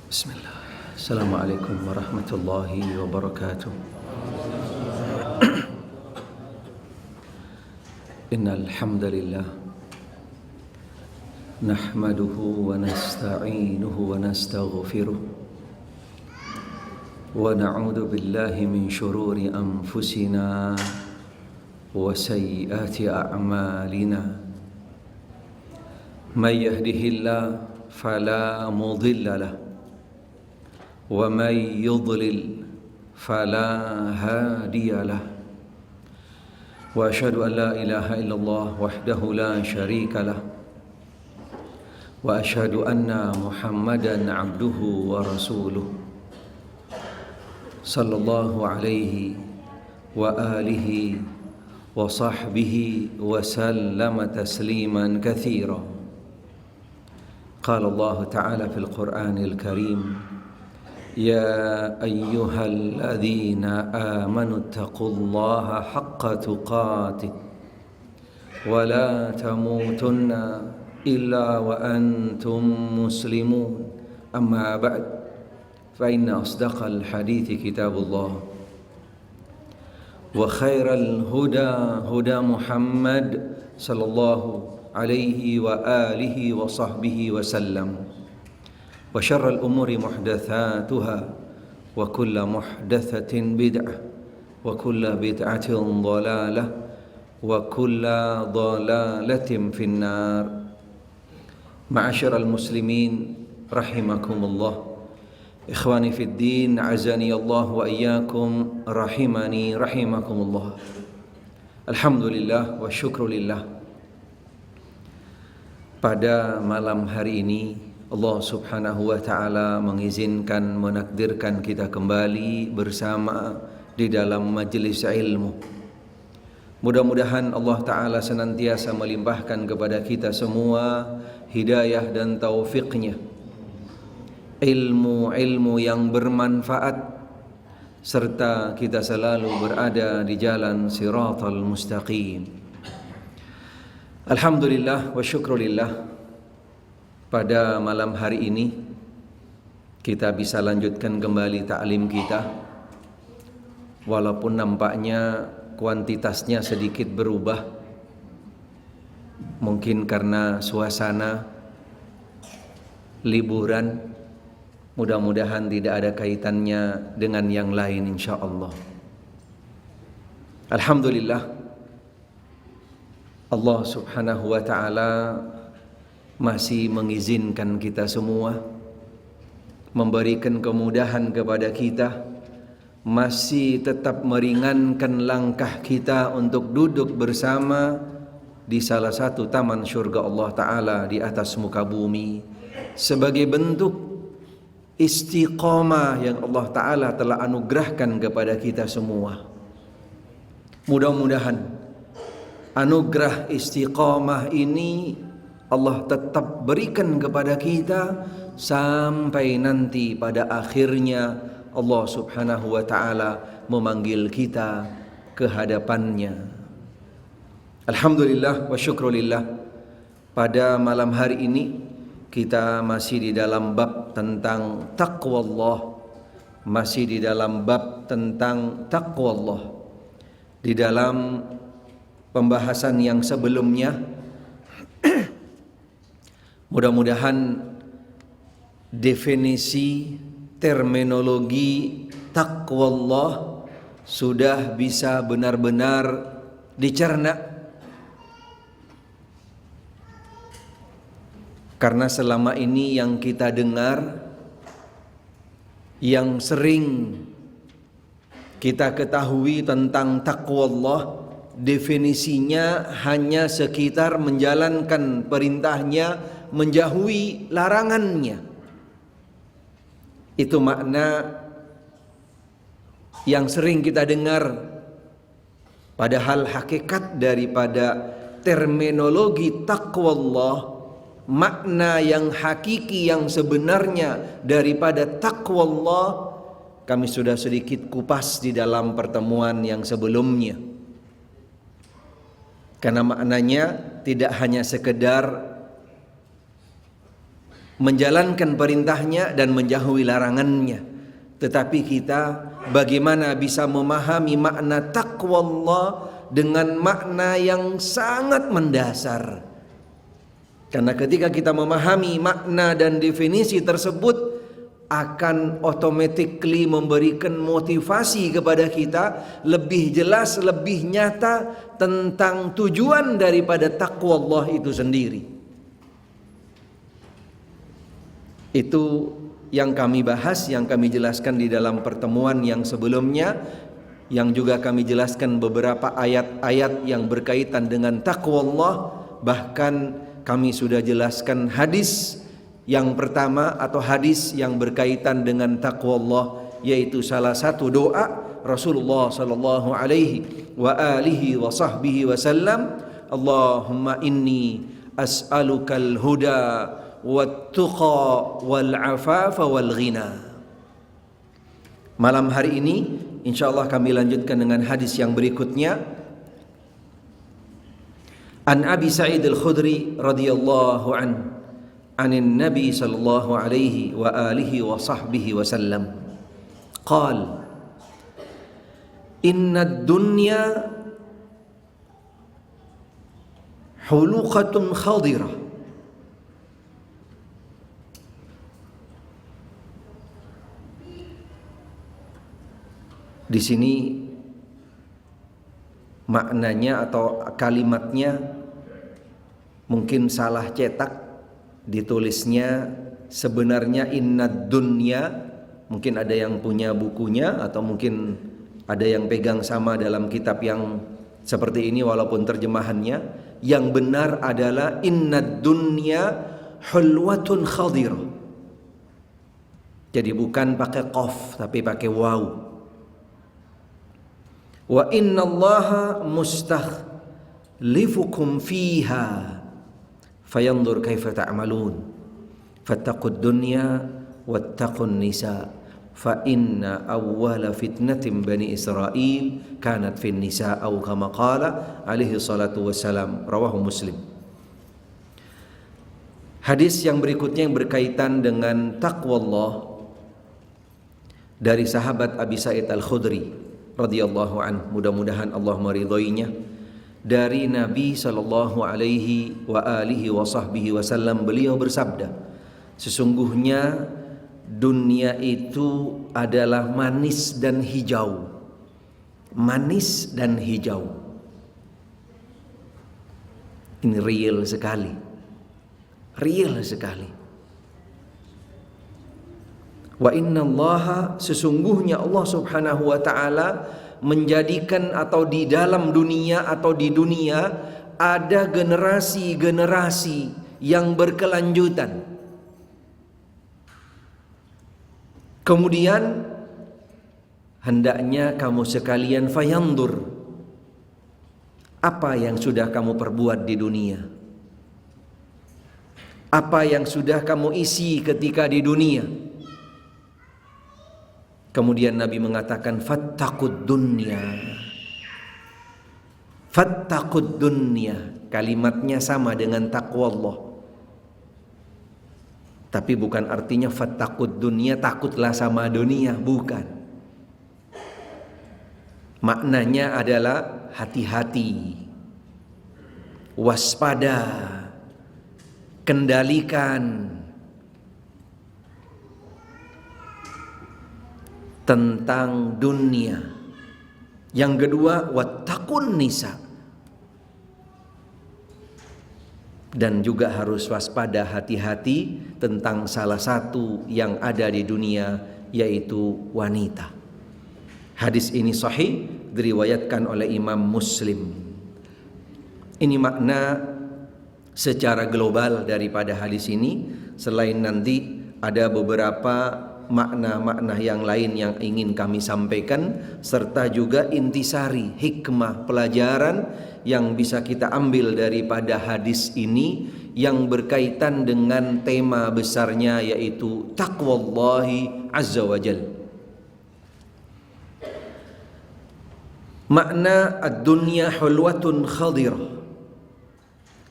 Bismillah. Assalamualaikum warahmatullahi wabarakatuh. Innal hamdalillah nahmaduhu wa nasta'inuhu wa nastaghfiruh wa na'udzu billahi min shururi anfusina wa sayyiati a'malina. May yahdihillahu fala mudilla lahu wa may yudlil fala hadiya lahu. Wa asyhadu an la ilaha illallah wahdahu la syarika lah. Wa asyhadu anna Muhammadan abduhu wa rasuluh. Sallallahu alaihi wa alihi wa sahbihi wa sallama tasliman katsira. Qala Allah Ta'ala fil Qur'anil Karim: Ya ayyuhalladzina amanu taqullaha haqqa tuqatih wa la tamutunna illa wa antum muslimun. Amma ba'd, fa inna asdaqal hadithi kitabullah wa khairal huda huda Muhammad sallallahu alaihi wa alihi wa sahbihi wa sallam. Wa syarrul umuri muhdatsatuha wa kullu muhdatsatin bid'ah wa kullu bid'atin dhalalah wa kullu dhalalatin finnar. Ma'asyiral muslimin rahimakumullah, ikhwani fid din, azani Allah wa iyyakum, rahimani rahimakumullah. Alhamdulillah wa syukrulillah. Pada malam hari ini Allah subhanahu wa ta'ala mengizinkan, menakdirkan kita kembali bersama di dalam majelis ilmu. Mudah-mudahan Allah ta'ala senantiasa melimpahkan kepada kita semua hidayah dan taufiknya, ilmu-ilmu yang bermanfaat, serta kita selalu berada di jalan siratal mustaqim. Alhamdulillah wa syukrulillah, pada malam hari ini kita bisa lanjutkan kembali ta'lim kita. Walaupun nampaknya kuantitasnya sedikit berubah, mungkin karena suasana liburan, mudah-mudahan tidak ada kaitannya dengan yang lain insyaallah. Alhamdulillah, Allah subhanahu wa ta'ala masih mengizinkan kita semua, memberikan kemudahan kepada kita, masih tetap meringankan langkah kita untuk duduk bersama di salah satu taman surga Allah Ta'ala di atas muka bumi, sebagai bentuk istiqamah yang Allah Ta'ala telah anugerahkan kepada kita semua. Mudah-mudahan anugerah istiqamah ini Allah tetap berikan kepada kita sampai nanti pada akhirnya Allah subhanahu wa ta'ala memanggil kita ke hadapannya. Alhamdulillah wa syukrulillah, pada malam hari ini kita masih di dalam bab tentang taqwa Allah, masih di dalam bab tentang taqwa Allah. Di dalam pembahasan yang sebelumnya mudah-mudahan definisi terminologi taqwallah sudah bisa benar-benar dicerna, karena selama ini yang kita dengar, yang sering kita ketahui tentang taqwallah, definisinya hanya sekitar menjalankan perintahnya, menjauhi larangannya. Itu makna yang sering kita dengar. Padahal hakikat daripada terminologi taqwallah, makna yang hakiki yang sebenarnya daripada taqwallah, kami sudah sedikit kupas di dalam pertemuan yang sebelumnya. Karena maknanya tidak hanya sekedar menjalankan perintahnya dan menjauhi larangannya. Tetapi kita bagaimana bisa memahami makna taqwa Allah dengan makna yang sangat mendasar. Karena ketika kita memahami makna dan definisi tersebut, akan automatically memberikan motivasi kepada kita lebih jelas, lebih nyata tentang tujuan daripada taqwa Allah itu sendiri. Itu yang kami bahas, yang kami jelaskan di dalam pertemuan yang sebelumnya, yang juga kami jelaskan beberapa ayat-ayat yang berkaitan dengan taqwa Allah. Bahkan kami sudah jelaskan hadis yang pertama atau hadis yang berkaitan dengan taqwa Allah, yaitu salah satu doa Rasulullah sallallahu alaihi wa alihi wa sahbihi wasallam, Allahumma inni as'alukal huda wat tuqa wal afafa wal ghina. Malam hari ini insyaallah kami lanjutkan dengan hadis yang berikutnya. An Abi Sa'id Al-Khudri radhiyallahu anhu anin Nabi sallallahu alaihi wa alihi wa sahbihi wasallam qala innad dunya huluqatun khadirah Di sini maknanya atau kalimatnya mungkin salah cetak, ditulisnya sebenarnya innad dunya. Mungkin ada yang punya bukunya atau mungkin ada yang pegang sama dalam kitab yang seperti ini walaupun terjemahannya. Yang benar adalah innad dunya hulwatun khadirah. Jadi bukan pakai qaf tapi pakai waw. Wa innallaha mustakhlifukum fiha fayanzur kaifa ta'malun fattaqud dunya wattaqun nisa fa inna awwala fitnatin bani Israil kanat fin nisa aw kama qala alaihi salatu wassalam, rawahu Muslim. Hadis yang berikutnya yang berkaitan dengan taqwa Allah dari sahabat Abi Sa'id Al-Khudri radhiyallahu anhu, mudah-mudahan Allah meridhoinya. Dari Nabi sallallahu alaihi wa alihi wa sahbihi wasallam, beliau bersabda, sesungguhnya dunia itu adalah manis dan hijau. Manis dan hijau. Ini real sekali. Real sekali. Wa innallaha, sesungguhnya Allah subhanahu wa ta'ala menjadikan atau di dalam dunia atau di dunia ada generasi-generasi yang berkelanjutan. Kemudian hendaknya kamu sekalian fayandur, apa yang sudah kamu perbuat di dunia, apa yang sudah kamu isi ketika di dunia. Kemudian Nabi mengatakan fattaqud dunya. Fattaqud dunya, kalimatnya sama dengan taqwa Allah. Tapi bukan artinya fattaqud dunya, takutlah sama dunia, bukan. Maknanya adalah hati-hati, waspada, kendalikan tentang dunia. Yang kedua, wattaqun nisa, dan juga harus waspada, hati-hati tentang salah satu yang ada di dunia, yaitu wanita. Hadis ini sahih, diriwayatkan oleh Imam Muslim. Ini makna secara global daripada hadis ini. Selain nanti ada beberapa makna-makna yang lain yang ingin kami sampaikan, serta juga intisari, hikmah, pelajaran yang bisa kita ambil daripada hadis ini yang berkaitan dengan tema besarnya, yaitu taqwallahi azza wa jalla. Makna ad-dunya hulwatun khadirah.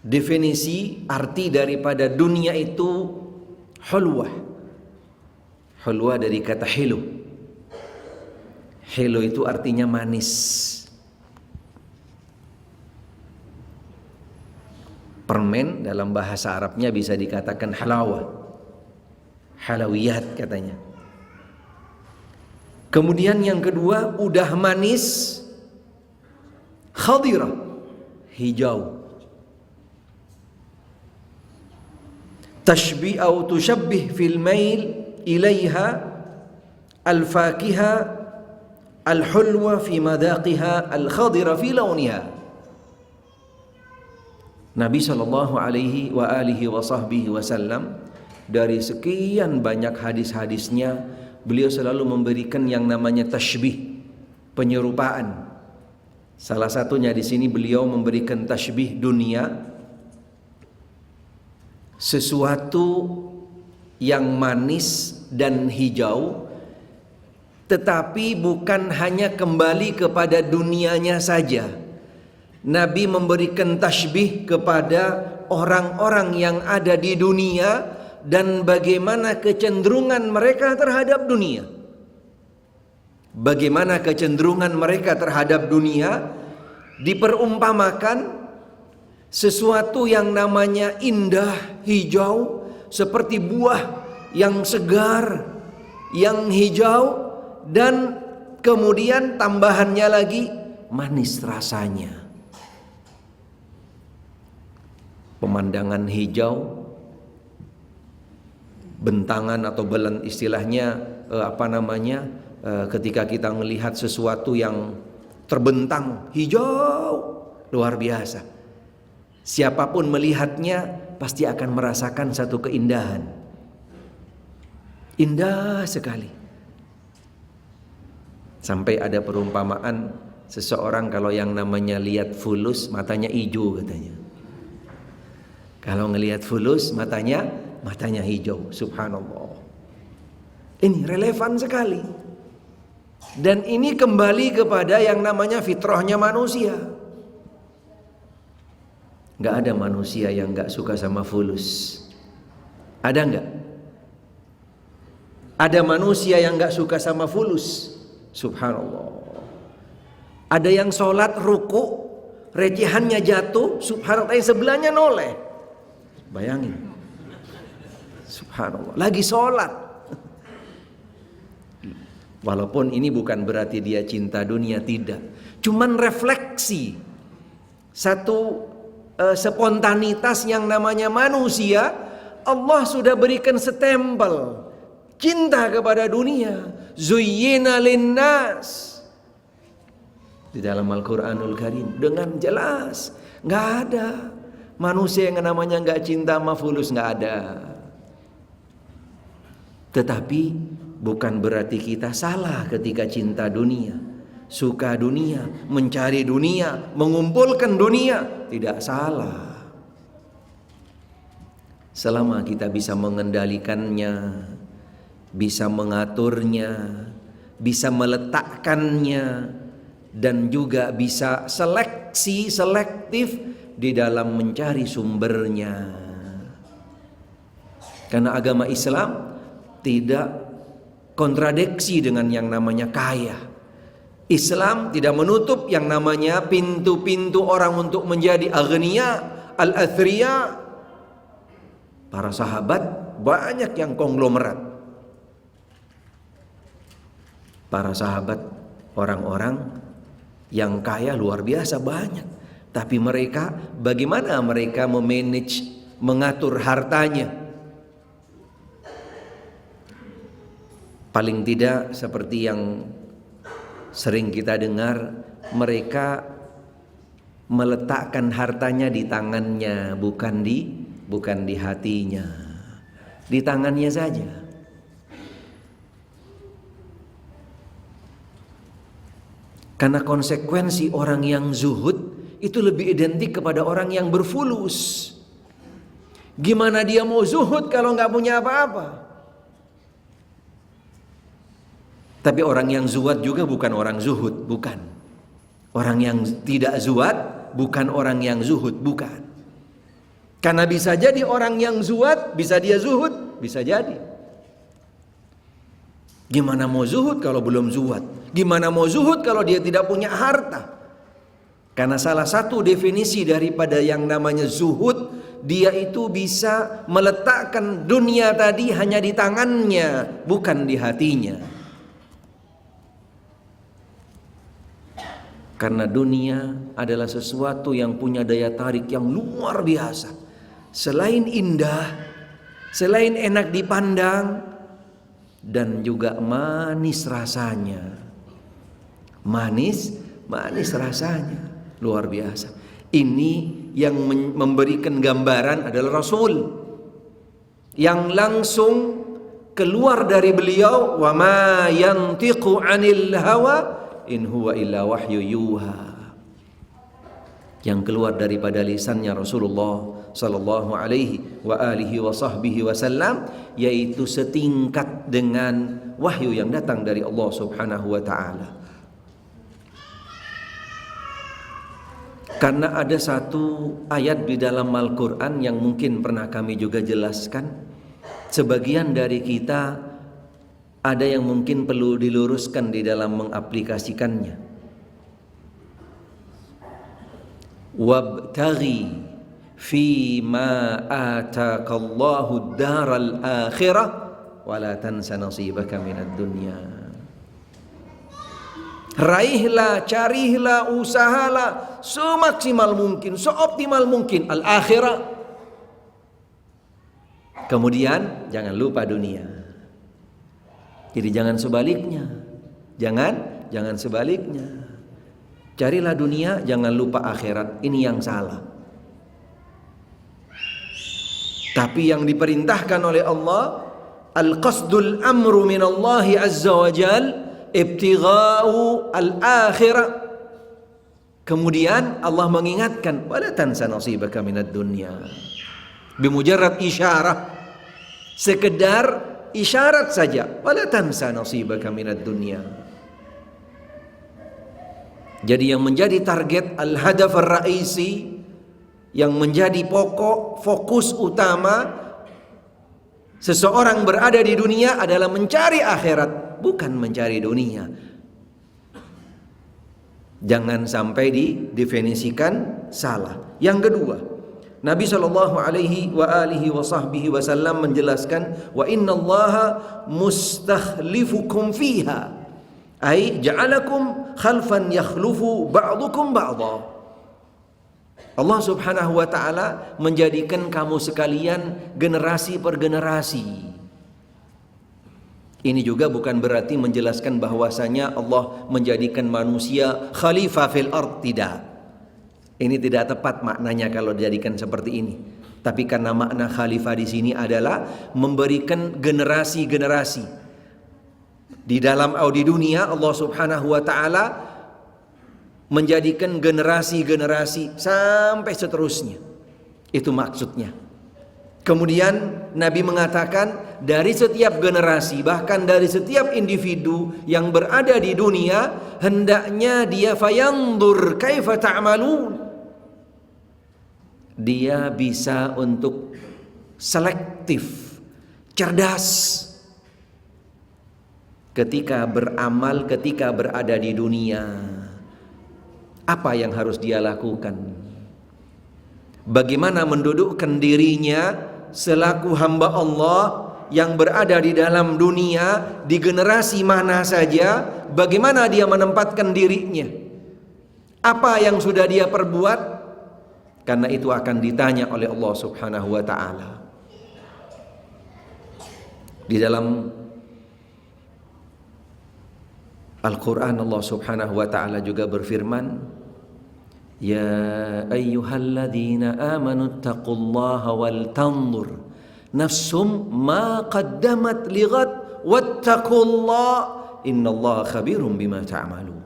Definisi arti daripada dunia itu hulwah. Hulwah dari kata hilu. Hilu itu artinya manis. Permen dalam bahasa Arabnya bisa dikatakan halawah, halawiyat katanya. Kemudian yang kedua, udah manis, khadirah, hijau. Tashbih atau tushabbih fil mail ilaiha al-fakiha al-hulwa fi madaqiha al-khadira fi launiha. Nabi sallallahu alaihi wa alihi wa sahbihi wasallam dari sekian banyak hadis-hadisnya, beliau selalu memberikan yang namanya tashbih, penyerupaan. Salah satunya di sini beliau memberikan tashbih dunia, sesuatu yang manis dan hijau, tetapi bukan hanya kembali kepada dunianya saja. Nabi memberikan tashbih kepada orang-orang yang ada di dunia dan bagaimana kecenderungan mereka terhadap dunia. Bagaimana kecenderungan mereka terhadap dunia diperumpamakan sesuatu yang namanya indah, hijau, seperti buah yang segar, yang hijau, dan kemudian tambahannya lagi manis rasanya. Pemandangan hijau, bentangan atau belan istilahnya ketika kita melihat sesuatu yang terbentang hijau luar biasa, siapapun melihatnya pasti akan merasakan satu keindahan, indah sekali. Sampai ada perumpamaan seseorang kalau yang namanya lihat fulus matanya hijau katanya. Kalau ngelihat fulus matanya hijau. Subhanallah. Ini relevan sekali. Dan ini kembali kepada yang namanya fitrahnya manusia. Gak ada manusia yang gak suka sama fulus. Ada gak? Ada manusia yang gak suka sama fulus. Subhanallah. Ada yang sholat ruku, recehannya jatuh, subhanallah, yang sebelahnya noleh. Bayangin, subhanallah, lagi sholat. Walaupun ini bukan berarti dia cinta dunia, tidak. Cuman refleksi satu spontanitas yang namanya manusia. Allah sudah berikan stempel cinta kepada dunia. Zuyyina linnas di dalam Al-Quranul Karim dengan jelas. Nggak ada manusia yang namanya nggak cinta sama fulus, nggak ada. Tetapi bukan berarti kita salah ketika cinta dunia, suka dunia, mencari dunia, mengumpulkan dunia, tidak salah. Selama kita bisa mengendalikannya, bisa mengaturnya, bisa meletakkannya, dan juga bisa selektif di dalam mencari sumbernya. Karena agama Islam tidak kontradiksi dengan yang namanya kaya. Islam tidak menutup yang namanya pintu-pintu orang untuk menjadi aghnia, al-athriya. Para sahabat banyak yang konglomerat. Para sahabat orang-orang yang kaya luar biasa banyak. Tapi mereka, bagaimana mereka memanage, mengatur hartanya? Paling tidak seperti yang sering kita dengar, mereka meletakkan hartanya di tangannya, bukan di hatinya, di tangannya saja. Karena konsekuensi orang yang zuhud itu lebih identik kepada orang yang berfulus. Gimana dia mau zuhud kalau nggak punya apa-apa? Tapi orang yang zuhud juga bukan orang zuhud, bukan. Orang yang tidak zuhud bukan orang yang zuhud, bukan. Karena bisa jadi orang yang zuhud bisa dia zuhud, bisa jadi. Gimana mau zuhud kalau belum zuhud? Gimana mau zuhud kalau dia tidak punya harta? Karena salah satu definisi daripada yang namanya zuhud, dia itu bisa meletakkan dunia tadi hanya di tangannya, bukan di hatinya. Karena dunia adalah sesuatu yang punya daya tarik yang luar biasa. Selain indah, selain enak dipandang, dan juga manis rasanya. Manis rasanya, luar biasa. Ini yang memberikan gambaran adalah Rasul yang langsung keluar dari beliau, wa ma yantiqu 'anil hawa in huwa illa wahyu yuha. Yang keluar daripada lisannya Rasulullah sallallahu alaihi wa alihi wa sahbihi wasallam, yaitu setingkat dengan wahyu yang datang dari Allah Subhanahu wa taala. Karena ada satu ayat di dalam Al-Quran yang mungkin pernah kami juga jelaskan, sebagian dari kita ada yang mungkin perlu diluruskan di dalam mengaplikasikannya. Wabtaghi fi ma ataqallahu daral akhirah wa la tansa nasibaka minad dunya. Raihlah, carilah, usahalah semaksimal mungkin, seoptimal mungkin al-akhirah. Kemudian jangan lupa dunia. Jadi jangan sebaliknya. Jangan sebaliknya. Carilah dunia, jangan lupa akhirat. Ini yang salah. Tapi yang diperintahkan oleh Allah, al-qasdul amru minallahi azza wa jal, ibtigha'u al-akhirah. Kemudian Allah mengingatkan, wala tansa nasibaka minad dunya. Bimujarrad isyarah, sekedar isyarat saja, wala tansa nasibaka minad dunya. Jadi yang menjadi target al-hadaf ar-ra'isi, yang menjadi pokok fokus utama seseorang berada di dunia adalah mencari akhirat, bukan mencari dunia. Jangan sampai didefinisikan salah. Yang kedua, Nabi sallallahu alaihi wa alihi wa sahbihi wasallam menjelaskan, wa innallaha mustakhlifukum fiha, ai ja'alakum khalfan yakhlufu ba'dukum ba'dha. Allah Subhanahu wa taala menjadikan kamu sekalian generasi per generasi. Ini juga bukan berarti menjelaskan bahwasanya Allah menjadikan manusia khalifah fil ard, tidak. Ini tidak tepat maknanya kalau dijadikan seperti ini. Tapi karena makna khalifah di sini adalah memberikan generasi-generasi. Di dalam di dunia Allah Subhanahu wa taala menjadikan generasi-generasi sampai seterusnya. Itu maksudnya. Kemudian Nabi mengatakan, dari setiap generasi, bahkan dari setiap individu yang berada di dunia, hendaknya dia fayandur kaifa ta'malun. Dia bisa untuk selektif, cerdas ketika beramal, ketika berada di dunia. Apa yang harus dia lakukan? Bagaimana mendudukkan dirinya selaku hamba Allah yang berada di dalam dunia, di generasi mana saja, bagaimana dia menempatkan dirinya? Apa yang sudah dia perbuat? Karena itu akan ditanya oleh Allah Subhanahu wa taala. Di dalam Al-Quran Allah Subhanahu wa ta'ala juga berfirman, ya ayyuhalladzina amanu taqullaha wal tanzur nafsum ma qaddamat lighad wattaqullaha innallaha khabirum bima ta'malun.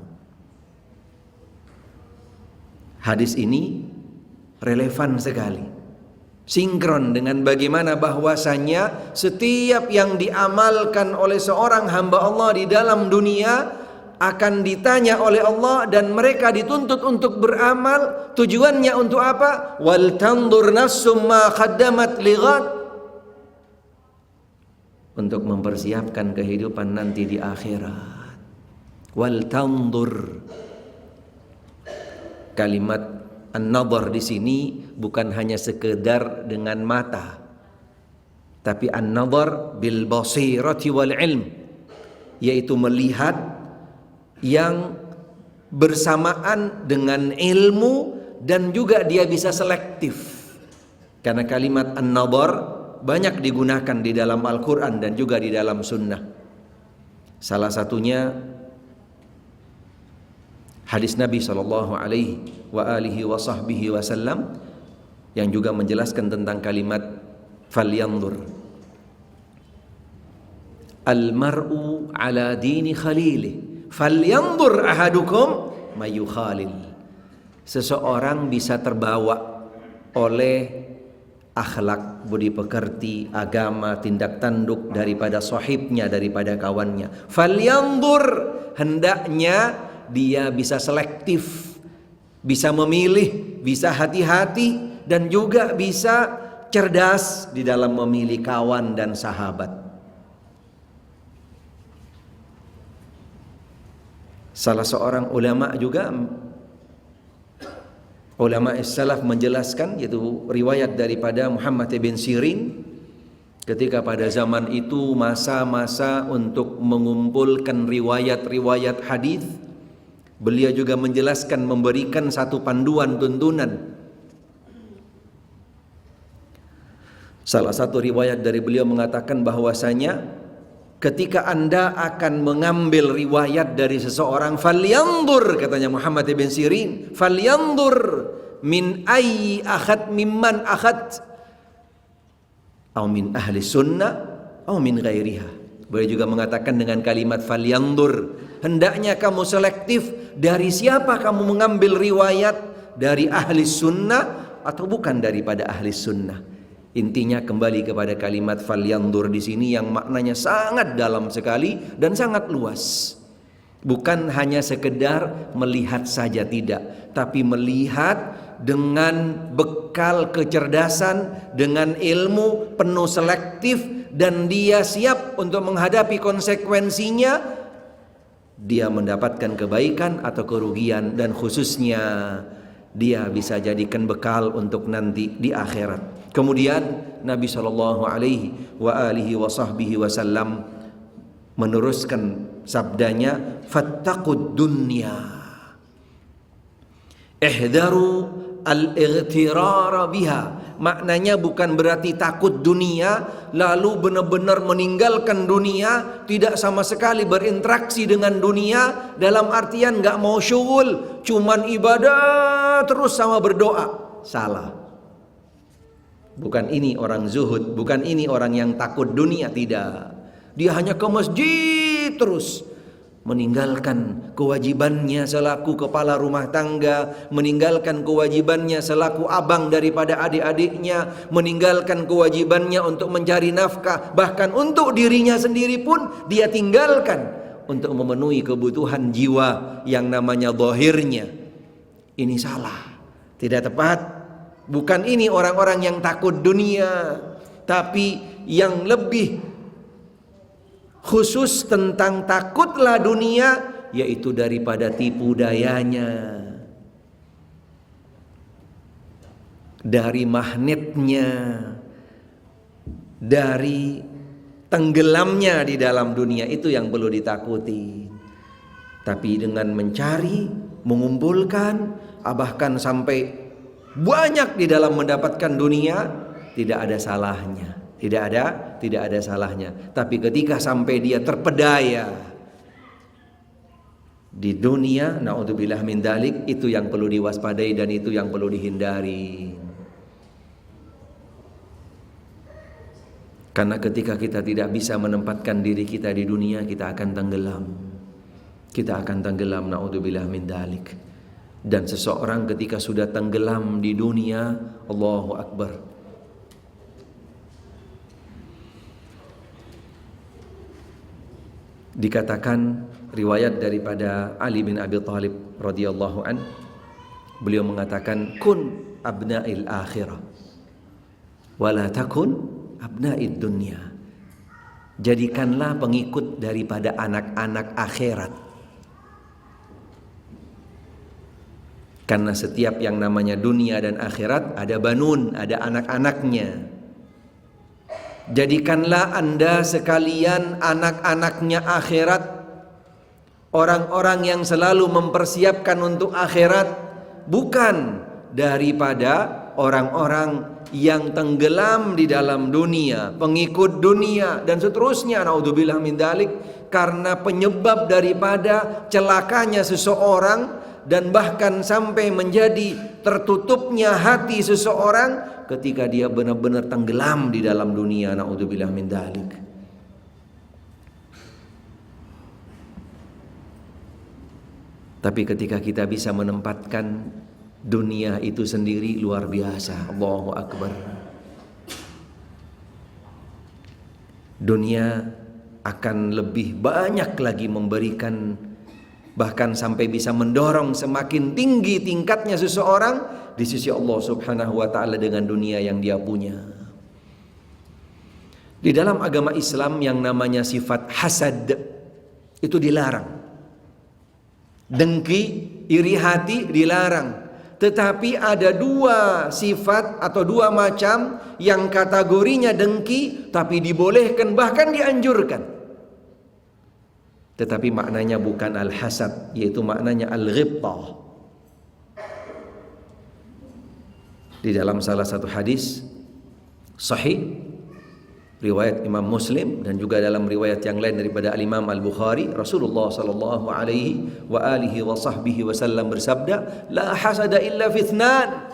Hadis ini relevan sekali, sinkron dengan bagaimana bahwasanya setiap yang diamalkan oleh seorang hamba Allah di dalam dunia akan ditanya oleh Allah, dan mereka dituntut untuk beramal. Tujuannya untuk apa? Wal tandur nafsum ma qaddamat lighad. untuk mempersiapkan kehidupan nanti di akhirat. Wal tandur. Kalimat an-nadhar di sini bukan hanya sekedar dengan mata, tapi an-nadhar bil basirati wal ilm, yaitu melihat yang bersamaan dengan ilmu dan juga dia bisa selektif. Karena kalimat an-nadhar banyak digunakan di dalam Al-Quran dan juga di dalam sunnah. Salah satunya hadis Nabi SAW yang juga menjelaskan tentang kalimat falyanzur. Al-mar'u ala dini khalilih, falyanzur ahadukum mayukhalil. Seseorang bisa terbawa oleh akhlak, budi pekerti, agama, tindak tanduk daripada sahibnya, daripada kawannya. Falyanzur, hendaknya dia bisa selektif, bisa memilih, bisa hati-hati, dan juga bisa cerdas di dalam memilih kawan dan sahabat. Salah seorang ulama juga, ulama salaf menjelaskan, yaitu riwayat daripada Muhammad bin Sirin, ketika pada zaman itu masa-masa untuk mengumpulkan riwayat-riwayat hadis, beliau juga menjelaskan, memberikan satu panduan tuntunan. Salah satu riwayat dari beliau mengatakan bahwasanya ketika Anda akan mengambil riwayat dari seseorang, falyanzur, katanya Muhammad bin Sirin, falyanzur min ayyi akhad mimman akhad, atau min ahli sunnah atau min ghairiha. Beliau juga mengatakan dengan kalimat falyanzur, hendaknya kamu selektif dari siapa kamu mengambil riwayat, dari ahli sunnah atau bukan daripada ahli sunnah. Intinya kembali kepada kalimat falyanzur di sini yang maknanya sangat dalam sekali dan sangat luas. Bukan hanya sekedar melihat saja, tidak, tapi melihat dengan bekal kecerdasan, dengan ilmu penuh selektif, dan dia siap untuk menghadapi konsekuensinya. Dia mendapatkan kebaikan atau kerugian, dan khususnya dia bisa jadikan bekal untuk nanti di akhirat. Kemudian Nabi SAW meneruskan sabdanya, fattaqud dunya, ihdaru al-ightirara biha. Maknanya bukan berarti takut dunia lalu benar-benar meninggalkan dunia, tidak sama sekali berinteraksi dengan dunia, dalam artian gak mau syughul, cuman ibadah terus sama berdoa. Salah. Bukan ini orang zuhud, bukan ini orang yang takut dunia, tidak. Dia hanya ke masjid terus, meninggalkan kewajibannya selaku kepala rumah tangga, meninggalkan kewajibannya selaku abang daripada adik-adiknya, meninggalkan kewajibannya untuk mencari nafkah, bahkan untuk dirinya sendiri pun dia tinggalkan untuk memenuhi kebutuhan jiwa yang namanya zahirnya. Ini salah, tidak tepat. Bukan ini orang-orang yang takut dunia, tapi yang lebih khusus tentang takutlah dunia, yaitu daripada tipu dayanya, dari magnetnya, dari tenggelamnya di dalam dunia. Itu yang perlu ditakuti. Tapi dengan mencari, mengumpulkan, bahkan sampai banyak di dalam mendapatkan dunia, tidak ada salahnya. Tidak ada salahnya. Tapi ketika sampai dia terpedaya di dunia, naudzubillah min dzalik, itu yang perlu diwaspadai dan itu yang perlu dihindari. Karena ketika kita tidak bisa menempatkan diri kita di dunia, kita akan tenggelam. Kita akan tenggelam, naudzubillah min dzalik. Dan seseorang ketika sudah tenggelam di dunia, Allahu Akbar, dikatakan riwayat daripada Ali bin Abi Thalib radhiyallahu an, beliau mengatakan, kun abna'il akhirah wala takun abna'id dunya. Jadikanlah pengikut daripada anak-anak akhirat. Karena setiap yang namanya dunia dan akhirat ada banun, ada anak-anaknya. Jadikanlah Anda sekalian anak-anaknya akhirat, orang-orang yang selalu mempersiapkan untuk akhirat, bukan daripada orang-orang yang tenggelam di dalam dunia, pengikut dunia dan seterusnya. Naudzubillah min dzalik. Karena penyebab daripada celakanya seseorang dan bahkan sampai menjadi tertutupnya hati seseorang ketika dia benar-benar tenggelam di dalam dunia. Naudzubillah min dzalik. Tapi ketika kita bisa menempatkan dunia itu sendiri, luar biasa. Allahu Akbar. Dunia akan lebih banyak lagi memberikan, bahkan sampai bisa mendorong semakin tinggi tingkatnya seseorang di sisi Allah Subhanahu wa ta'ala dengan dunia yang dia punya. Di dalam agama Islam yang namanya sifat hasad itu dilarang. Dengki, iri hati dilarang. Tetapi ada dua sifat atau dua macam yang kategorinya dengki tapi dibolehkan bahkan dianjurkan. Tetapi maknanya bukan al-hasad, yaitu maknanya al-ghibtah. Di dalam salah satu hadis sahih riwayat Imam Muslim dan juga dalam riwayat yang lain daripada Al-Imam Al-Bukhari, Rasulullah sallallahu alaihi wa alihi wa sahbihi wasallam bersabda, la hasada illa fitnan.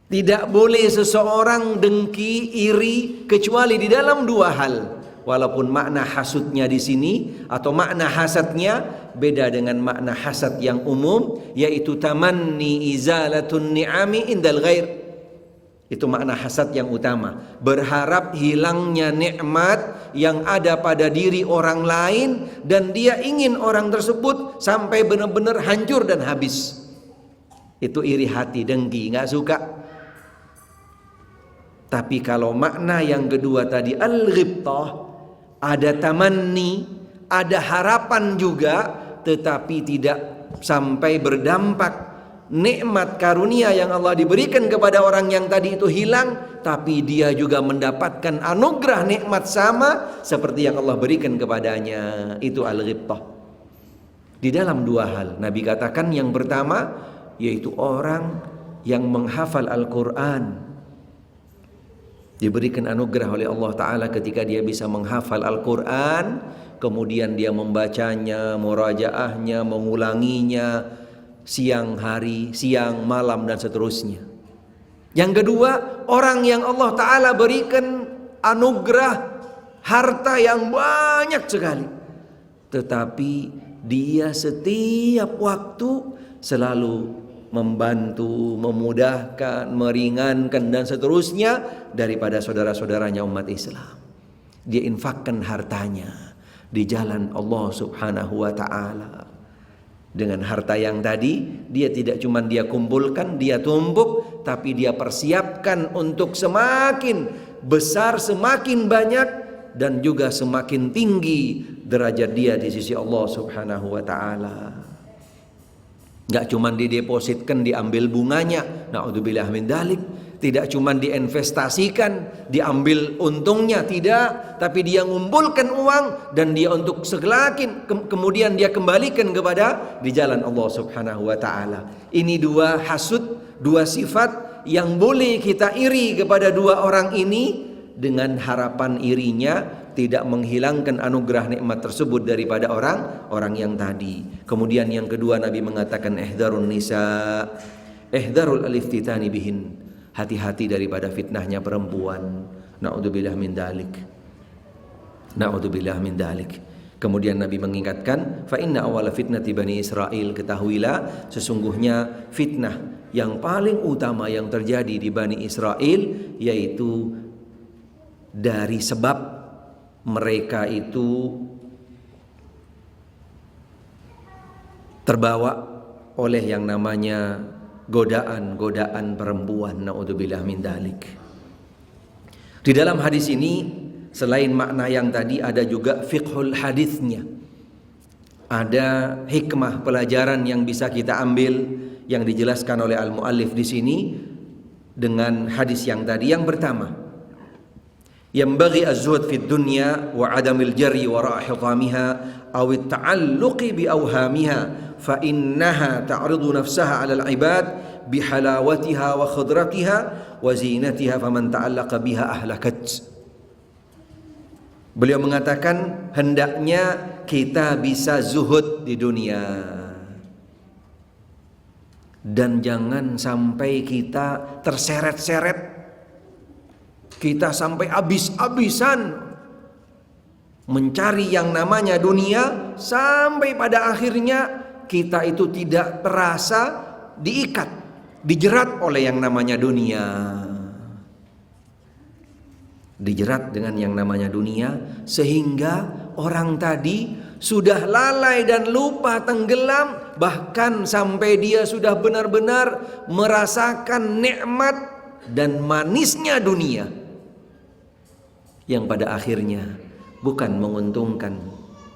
Tidak boleh seseorang dengki, iri kecuali di dalam dua hal. Walaupun makna hasudnya di sini atau makna hasadnya beda dengan makna hasad yang umum, yaitu tamanni izalatun ni'ami indal ghair. Itu makna hasad yang utama, berharap hilangnya nikmat yang ada pada diri orang lain dan dia ingin orang tersebut sampai benar-benar hancur dan habis. Itu iri hati, dengki, nggak suka. Tapi kalau makna yang kedua tadi al-ghibtah, ada tamanni, ada harapan juga, tetapi tidak sampai berdampak nikmat karunia yang Allah diberikan kepada orang yang tadi itu hilang, tapi dia juga mendapatkan anugerah nikmat sama seperti yang Allah berikan kepadanya. Itu al-ghibtah. Di dalam dua hal Nabi katakan, yang pertama yaitu orang yang menghafal Al-Quran, diberikan anugerah oleh Allah Ta'ala ketika dia bisa menghafal Al-Quran, kemudian dia membacanya, murajaahnya, mengulanginya siang hari, siang malam dan seterusnya. Yang kedua, orang yang Allah Ta'ala berikan anugerah harta yang banyak sekali, tetapi dia setiap waktu selalu membantu, memudahkan, meringankan dan seterusnya daripada saudara-saudaranya umat Islam. Dia infakkan hartanya di jalan Allah Subhanahu wa ta'ala. Dengan harta yang tadi, dia tidak cuma dia kumpulkan, dia tumpuk, tapi dia persiapkan untuk semakin besar, semakin banyak, dan juga semakin tinggi derajat dia di sisi Allah Subhanahu wa ta'ala. Gak cuma didepositkan, diambil bunganya, na'udzubillah min dzalik. Tidak cuma diinvestasikan, diambil untungnya, tidak, tapi dia ngumpulkan uang dan dia untuk segelakin kemudian dia kembalikan kepada di jalan Allah Subhanahu wa ta'ala. Ini dua hasud, dua sifat yang boleh kita iri kepada dua orang ini, dengan harapan irinya tidak menghilangkan anugerah nikmat tersebut daripada orang yang tadi. Kemudian yang kedua, Nabi mengatakan ihdarun nisa, ihdarul aliftitani bihin. Hati-hati daripada fitnahnya perempuan. Na'udzubillah min dzalik. Na'udzubillah min dzalik. Kemudian Nabi mengingatkan, fa inna awwala fitnati bani Israil, ketahuilah sesungguhnya fitnah yang paling utama yang terjadi di Bani Israel yaitu dari sebab mereka itu terbawa oleh yang namanya godaan perempuan. Naudzubillah min dzalik. Di dalam hadis ini Selain makna yang tadi ada juga fiqhul hadisnya. Ada hikmah pelajaran yang bisa kita ambil yang dijelaskan oleh al-muallif di sini dengan hadis yang tadi. Yang pertama, yanbaghi az-zuhd fid dunya wa 'adamil jarri wara'a hitamiha aw at-ta'alluqi bi awhamiha fa innaha ta'ridu nafsaha 'ala al-'ibad bi halawatiha wa khadratiha wa zinatiha faman ta'allaqa biha ahlakat. Beliau mengatakan hendaknya kita bisa zuhud di dunia dan jangan sampai kita terseret-seret, kita sampai habis-habisan mencari yang namanya dunia sampai pada akhirnya kita itu tidak terasa diikat, dijerat oleh yang namanya dunia. Dijerat dengan yang namanya dunia sehingga orang tadi sudah lalai dan lupa, tenggelam, bahkan sampai dia sudah benar-benar merasakan nikmat dan manisnya dunia yang pada akhirnya bukan menguntungkan,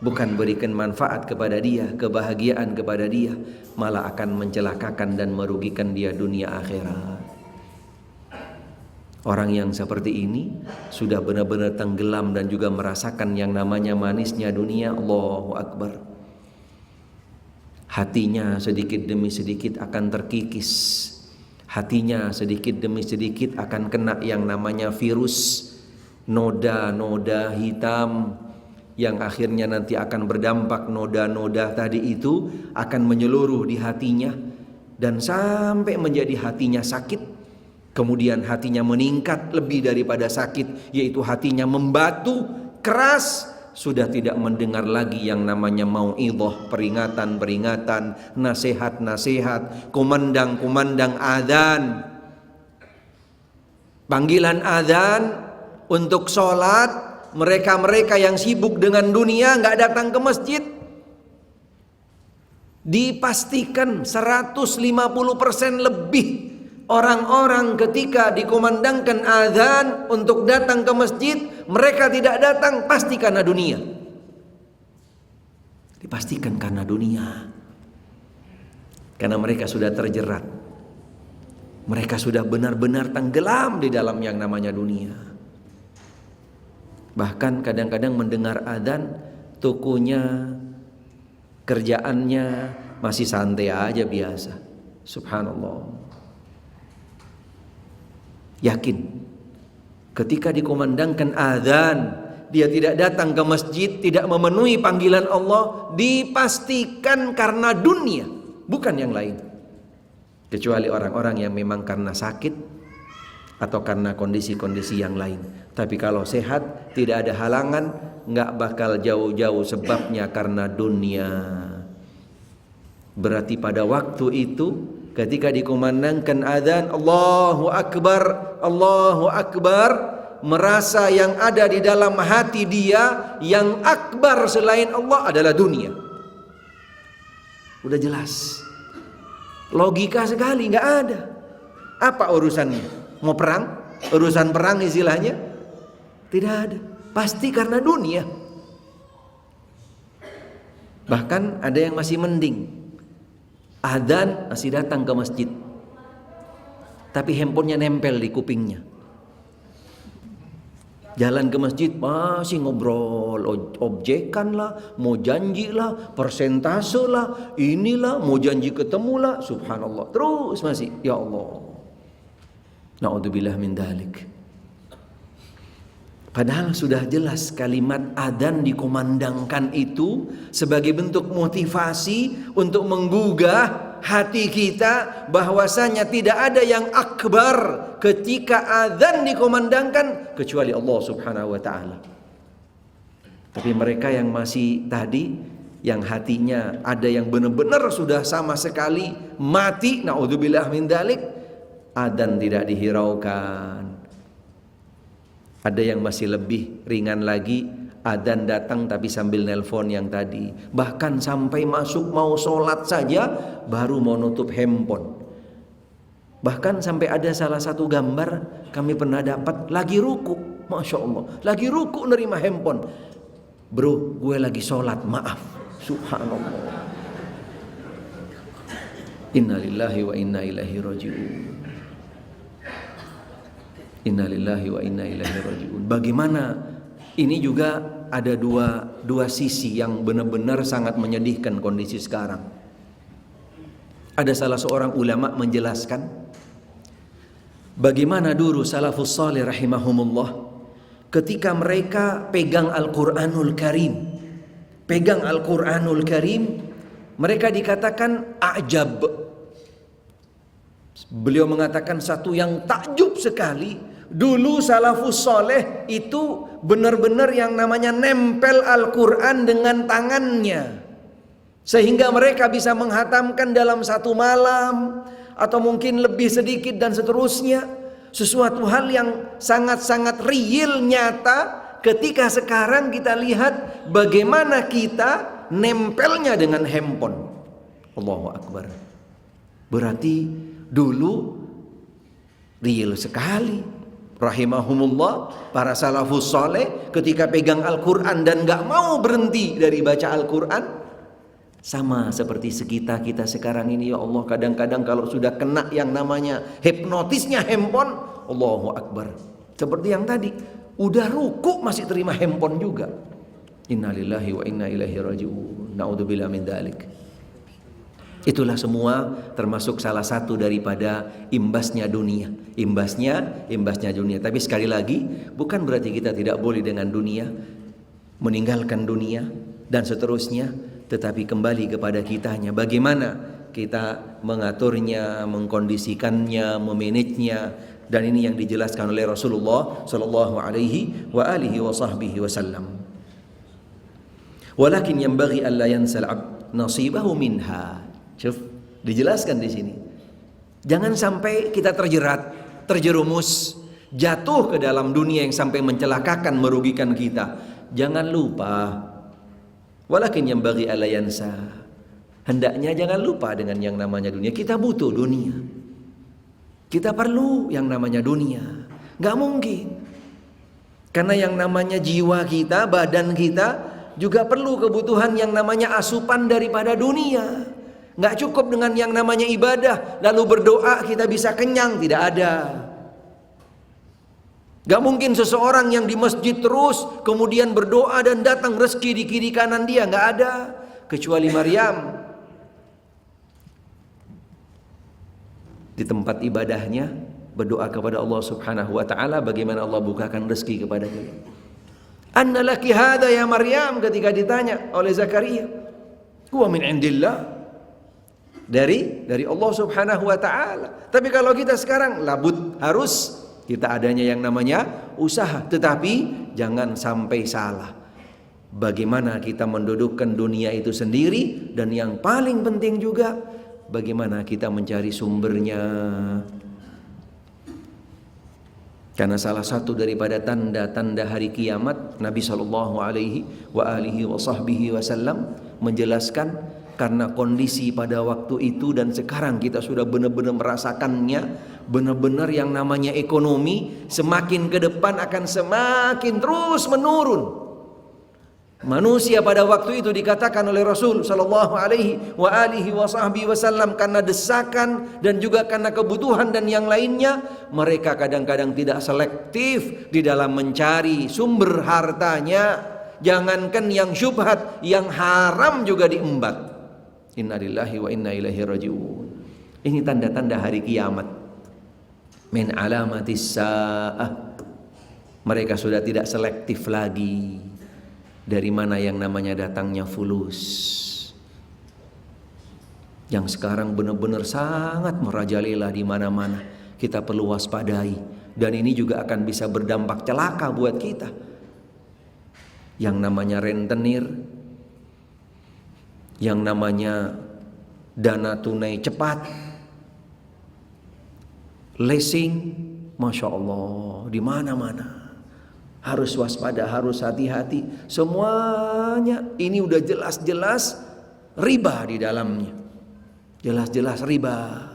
bukan berikan manfaat kepada dia, kebahagiaan kepada dia, malah akan mencelakakan dan merugikan dia dunia akhirat. Orang yang seperti ini sudah benar-benar tenggelam dan juga merasakan yang namanya manisnya dunia. Allahu Akbar. Hatinya sedikit demi sedikit akan terkikis. Hatinya sedikit demi sedikit akan kena yang namanya virus, noda-noda hitam yang akhirnya nanti akan berdampak. Noda-noda tadi itu akan menyeluruh di hatinya dan sampai menjadi hatinya sakit. Kemudian hatinya meningkat lebih daripada sakit, yaitu hatinya membatu keras, sudah tidak mendengar lagi yang namanya mau'idhah, peringatan-peringatan, nasihat-nasihat, kumandang-kumandang adzan, panggilan adzan untuk sholat. Mereka-mereka yang sibuk dengan dunia nggak datang ke masjid. Dipastikan 150% lebih orang-orang ketika dikumandangkan azan untuk datang ke masjid, mereka tidak datang pasti karena dunia. Dipastikan karena dunia. Karena mereka sudah terjerat. Mereka sudah benar-benar tenggelam di dalam yang namanya dunia. Bahkan kadang-kadang mendengar azan, tokonya, kerjaannya masih santai aja biasa. Subhanallah. Yakin ketika dikumandangkan azan dia tidak datang ke masjid, tidak memenuhi panggilan Allah, dipastikan karena dunia, bukan yang lain. Kecuali orang-orang yang memang karena sakit atau karena kondisi-kondisi yang lain. Tapi kalau sehat, tidak ada halangan, nggak bakal jauh-jauh sebabnya karena dunia. Berarti pada waktu itu ketika dikumandangkan azan, Allahu Akbar, Allahu Akbar, merasa yang ada di dalam hati dia yang akbar selain Allah adalah dunia. Udah jelas, logika sekali, nggak ada. Apa urusannya? Mau perang? Urusan perang istilahnya? Tidak ada. Pasti karena dunia. Bahkan ada yang masih mending, adzan masih datang ke masjid, tapi handphonenya nempel di kupingnya. Jalan ke masjid masih ngobrol objekan lah, mau janji lah, persentase lah, inilah, mau janji ketemu lah. Subhanallah, terus masih, ya Allah, na'udzubillah min dalik. Padahal sudah jelas kalimat adzan dikumandangkan itu sebagai bentuk motivasi untuk menggugah hati kita bahwasanya tidak ada yang akbar ketika adzan dikumandangkan kecuali Allah Subhanahu wa taala. Tapi mereka yang masih tadi, yang hatinya ada yang benar-benar sudah sama sekali mati, naudzubillah min dzalik, adzan tidak dihiraukan. Ada yang masih lebih ringan lagi, adzan datang tapi sambil nelpon yang tadi. Bahkan sampai masuk mau sholat saja baru mau nutup handphone. Bahkan sampai ada salah satu gambar kami pernah dapat lagi ruku. Masya Allah. Lagi ruku nerima handphone. Bro, gue lagi sholat, maaf. Subhanallah. Innalillahi wa inna ilaihi raji'un. Innalillahi wa inna ilaihi raji'un. Bagaimana ini juga ada dua sisi yang benar-benar sangat menyedihkan kondisi sekarang. Ada salah seorang ulama menjelaskan bagaimana dulu salafus salih rahimahumullah ketika mereka pegang Al-Quranul Karim. Pegang Al-Quranul Karim, mereka dikatakan a'jab. Beliau mengatakan satu yang takjub sekali. Dulu salafus soleh itu benar-benar yang namanya nempel Al-Quran dengan tangannya, sehingga mereka bisa menghatamkan dalam satu malam atau mungkin lebih sedikit dan seterusnya. Sesuatu hal yang sangat-sangat real, nyata. Ketika sekarang kita lihat bagaimana kita nempelnya dengan handphone. Allahu Akbar. Berarti dulu real sekali. Rahimahumullah, para salafus soleh ketika pegang Al-Quran dan gak mau berhenti dari baca Al-Quran. Sama seperti sekitar kita sekarang ini, ya Allah, kadang-kadang kalau sudah kena yang namanya hipnotisnya handphone, Allahu Akbar. Seperti yang tadi, udah ruku masih terima handphone juga. Innalillahi wa inna ilaihi raji'un. Na'udzubillah min dzalik. Itulah semua termasuk salah satu daripada imbasnya dunia. Imbasnya dunia. Tapi sekali lagi, bukan berarti kita tidak boleh dengan dunia, meninggalkan dunia dan seterusnya, tetapi kembali kepada kitanya. Bagaimana kita mengaturnya, mengkondisikannya, memanagenya, dan ini yang dijelaskan oleh Rasulullah sallallahu alaihi wa alihi wa sahbihi wasallam. Walakin yanbaghi alla yansal nasibahu minha. Cuf, dijelaskan di sini. Jangan sampai kita terjerat, terjerumus, jatuh ke dalam dunia yang sampai mencelakakan, merugikan kita. Jangan lupa. Walakin yanbaghi alla yansa. Hendaknya jangan lupa dengan yang namanya dunia. Kita butuh dunia. Kita perlu yang namanya dunia. Gak mungkin. Karena yang namanya jiwa kita, badan kita juga perlu kebutuhan yang namanya asupan daripada dunia. Gak cukup dengan yang namanya ibadah lalu berdoa kita bisa kenyang, tidak ada. Gak mungkin seseorang yang di masjid terus kemudian berdoa dan datang rezeki di kiri kanan dia, gak ada. Kecuali Maryam di tempat ibadahnya berdoa kepada Allah Subhanahu wa taala, bagaimana Allah bukakan rezeki kepada dia. Anna laki hadza ya Maryam, ketika ditanya oleh Zakaria, huwa min indillah, dari Allah Subhanahu wa taala. Tapi kalau kita sekarang labud, harus kita adanya yang namanya usaha, tetapi jangan sampai salah. Bagaimana kita mendudukkan dunia itu sendiri, dan yang paling penting juga bagaimana kita mencari sumbernya. Karena salah satu daripada tanda-tanda hari kiamat, Nabi sallallahu alaihi wasallam menjelaskan, karena kondisi pada waktu itu dan sekarang kita sudah benar-benar merasakannya, benar-benar yang namanya ekonomi semakin ke depan akan semakin terus menurun. Manusia pada waktu itu dikatakan oleh Rasul sallallahu alaihi wasallam, karena desakan dan juga karena kebutuhan dan yang lainnya, mereka kadang-kadang tidak selektif di dalam mencari sumber hartanya. Jangankan yang syubhat, yang haram juga diembat. Innalillahi wa inna ilaihi raji'un. Ini tanda-tanda hari kiamat. Min alamatis sa'ah. Mereka sudah tidak selektif lagi dari mana yang namanya datangnya fulus, yang sekarang benar-benar sangat merajalela di mana-mana. Kita perlu waspadai, dan ini juga akan bisa berdampak celaka buat kita. Yang namanya rentenir, yang namanya dana tunai cepat, leasing, Masya Allah, di mana-mana. Harus waspada, harus hati-hati. Semuanya ini udah jelas-jelas riba di dalamnya. Jelas-jelas riba.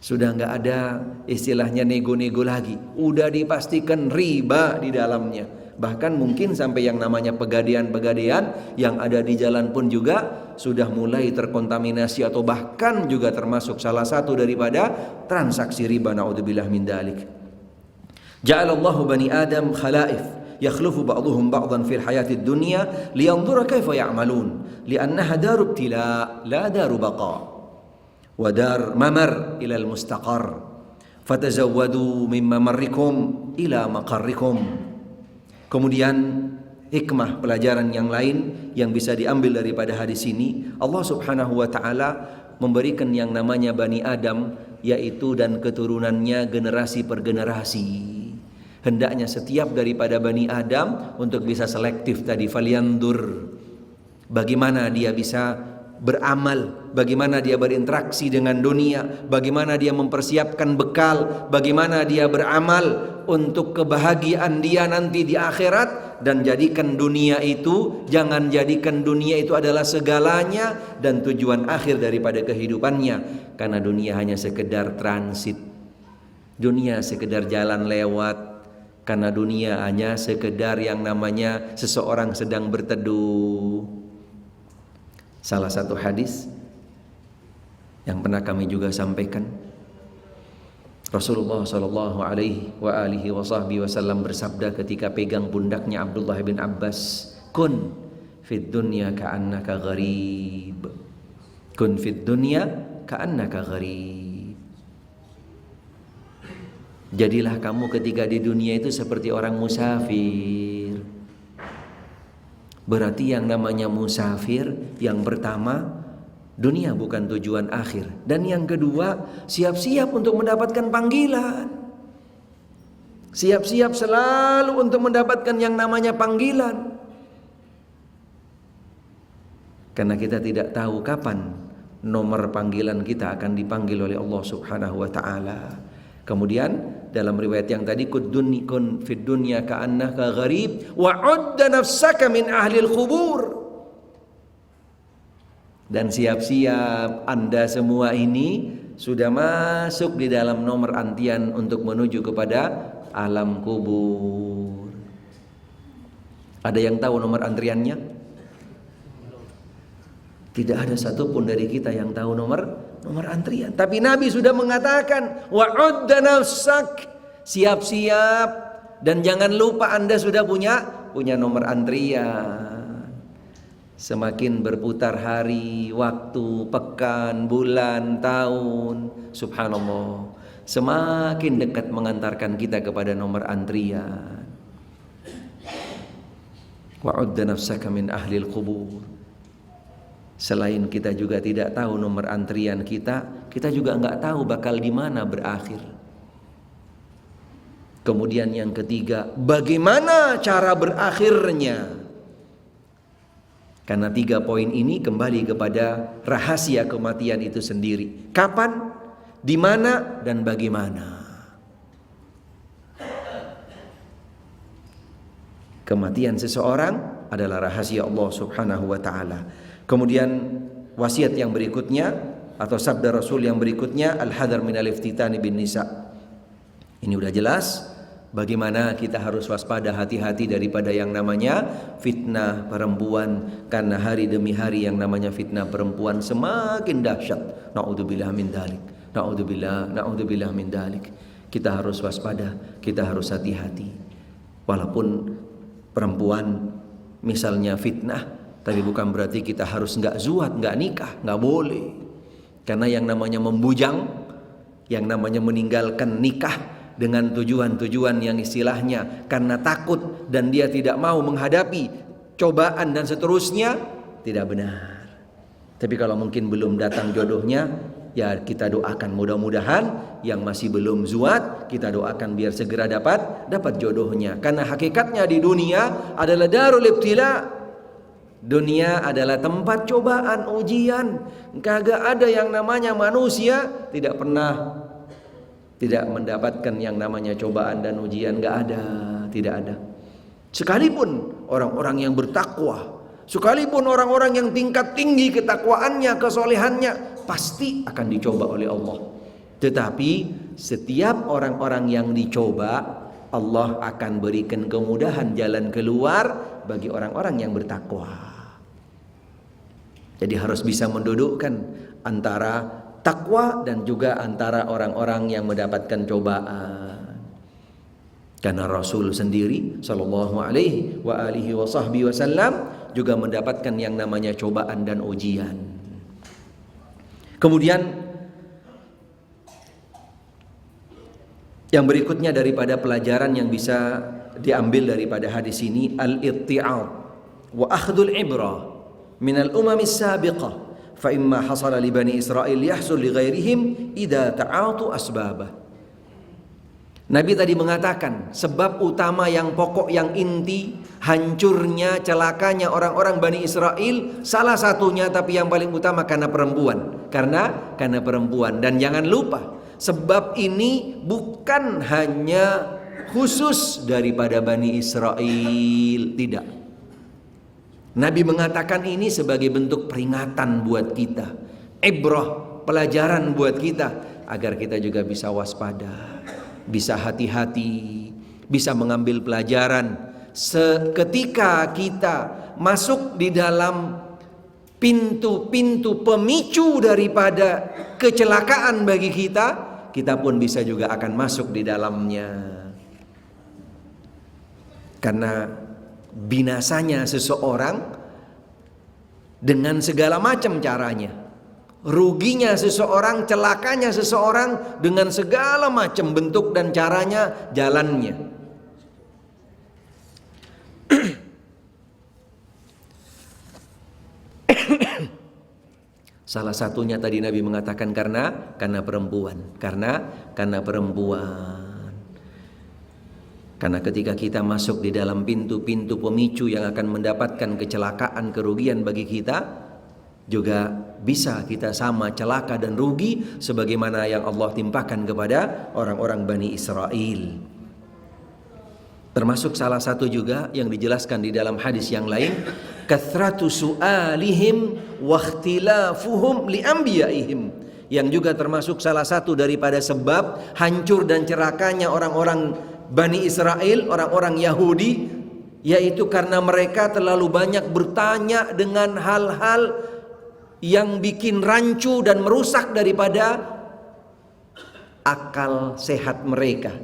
Sudah nggak ada istilahnya nego-nego lagi. Udah dipastikan riba di dalamnya. Bahkan mungkin sampai yang namanya pegadaian-pegadaian yang ada di jalan pun juga sudah mulai terkontaminasi atau bahkan juga termasuk salah satu daripada transaksi riba. Na'udzubillah min dalik. Ja'alallahu bani Adam khalaif yakhlufu ba'dhuhum ba'dhan fil hayatid dunya liyanzura kaifa ya'malun li'annaha daru ibtila la daru baqa. Wadar mamar ilal mustaqar fatazawwadu mimma marrikum ila maqarrikum. Kemudian hikmah pelajaran yang lain yang bisa diambil daripada hadis ini, Allah Subhanahu wa taala memberikan yang namanya Bani Adam, yaitu dan keturunannya generasi per generasi. Hendaknya setiap daripada Bani Adam untuk bisa selektif tadi, falyandur, bagaimana dia bisa beramal, bagaimana dia berinteraksi dengan dunia, bagaimana dia mempersiapkan bekal, bagaimana dia beramal untuk kebahagiaan dia nanti di akhirat. Dan jadikan dunia itu, jangan jadikan dunia itu adalah segalanya dan tujuan akhir daripada kehidupannya. Karena dunia hanya sekedar transit, dunia sekedar jalan lewat, karena dunia hanya sekedar yang namanya seseorang sedang berteduh. Salah satu hadis yang pernah kami juga sampaikan, Rasulullah sallallahu alaihi wasallam bersabda ketika pegang pundaknya Abdullah bin Abbas, kun fid dunya ka'annaka gharib. Kun fid dunya ka'annaka gharib. Jadilah kamu ketika di dunia itu seperti orang musafir. Berarti yang namanya musafir, yang pertama, dunia bukan tujuan akhir. Dan yang kedua, siap-siap untuk mendapatkan panggilan. Siap-siap selalu untuk mendapatkan yang namanya panggilan. Karena kita tidak tahu kapan nomor panggilan kita akan dipanggil oleh Allah Subhanahu wa taala. Kemudian dalam riwayat yang tadi, kun fid dunya ka'annaka gharib wa 'udda nafsaka min ahlil kubur. Dan siap-siap Anda semua ini sudah masuk di dalam nomor antrian untuk menuju kepada alam kubur. Ada yang tahu nomor antriannya? Tidak ada satupun dari kita yang tahu nomor antrian. Tapi Nabi sudah mengatakan, wa'udda nafsak, siap-siap dan jangan lupa Anda sudah punya nomor antrian. Semakin berputar hari, waktu, pekan, bulan, tahun, subhanallah, semakin dekat mengantarkan kita kepada nomor antrian. Wa'udda nafsaka min ahlil kubur. Selain kita juga tidak tahu nomor antrian kita juga nggak tahu bakal di mana berakhir. Kemudian yang ketiga, bagaimana cara berakhirnya? Karena 3 poin ini kembali kepada rahasia kematian itu sendiri. Kapan, di mana, dan bagaimana. Kematian seseorang adalah rahasia Allah Subhanahu wa taala. Kemudian wasiat yang berikutnya atau sabda Rasul yang berikutnya, al-hadar minal iftitani bin nisa. Ini udah jelas bagaimana kita harus waspada, hati-hati daripada yang namanya fitnah perempuan. Karena hari demi hari yang namanya fitnah perempuan semakin dahsyat. Na'udzubillah min dalik. Na'udzubillah min dalik. Kita harus waspada, kita harus hati-hati. Walaupun perempuan misalnya fitnah, tapi bukan berarti kita harus nggak zuat, nggak nikah, nggak boleh. Karena yang namanya membujang, yang namanya meninggalkan nikah dengan tujuan-tujuan yang istilahnya karena takut dan dia tidak mau menghadapi cobaan dan seterusnya, tidak benar. Tapi kalau mungkin belum datang jodohnya, ya kita doakan mudah-mudahan yang masih belum zuat, kita doakan biar segera dapat jodohnya. Karena hakikatnya di dunia adalah darul ibtila. Dunia adalah tempat cobaan, ujian. Kagak ada yang namanya manusia tidak pernah tidak mendapatkan yang namanya cobaan dan ujian. Gak ada, tidak ada. Sekalipun orang-orang yang bertakwa, sekalipun orang-orang yang tingkat tinggi ketakwaannya, kesolehannya, pasti akan dicoba oleh Allah. Tetapi setiap orang-orang yang dicoba, Allah akan berikan kemudahan jalan keluar bagi orang-orang yang bertakwa. Jadi harus bisa mendudukkan antara takwa dan juga antara orang-orang yang mendapatkan cobaan. Karena Rasul sendiri sallallahu alaihi wasallam juga mendapatkan yang namanya cobaan dan ujian. Kemudian yang berikutnya daripada pelajaran yang bisa diambil daripada hadis ini, al-itti'ad wa akhdul ibrah min al-umamis sabiqah fa imma hasala li bani Israil yahsul li ghairihim idza ta'atu asbabah. Nabi tadi mengatakan sebab utama yang pokok yang inti hancurnya celakanya orang-orang Bani Israel, salah satunya tapi yang paling utama karena perempuan. Karena perempuan. Dan jangan lupa, sebab ini bukan hanya khusus daripada Bani Israel, tidak. Nabi mengatakan ini sebagai bentuk peringatan buat kita, ibrah, pelajaran buat kita, agar kita juga bisa waspada, bisa hati-hati, bisa mengambil pelajaran. Seketika kita masuk di dalam pintu-pintu pemicu daripada kecelakaan bagi kita, kita pun bisa juga akan masuk di dalamnya. Karena binasanya seseorang dengan segala macam caranya, ruginya seseorang, celakanya seseorang dengan segala macam bentuk dan caranya, jalannya. Salah satunya tadi Nabi mengatakan karena perempuan, karena perempuan. Karena ketika kita masuk di dalam pintu-pintu pemicu yang akan mendapatkan kecelakaan, kerugian bagi kita, juga bisa kita sama celaka dan rugi sebagaimana yang Allah timpakan kepada orang-orang Bani Israel. Termasuk salah satu juga yang dijelaskan di dalam hadis yang lain, kathratu su'alihim wa ikhtilafuhum li anbiya'ihim, yang juga termasuk salah satu daripada sebab hancur dan celakanya orang-orang Bani Israel, orang-orang Yahudi, yaitu karena mereka terlalu banyak bertanya dengan hal-hal yang bikin rancu dan merusak daripada akal sehat mereka.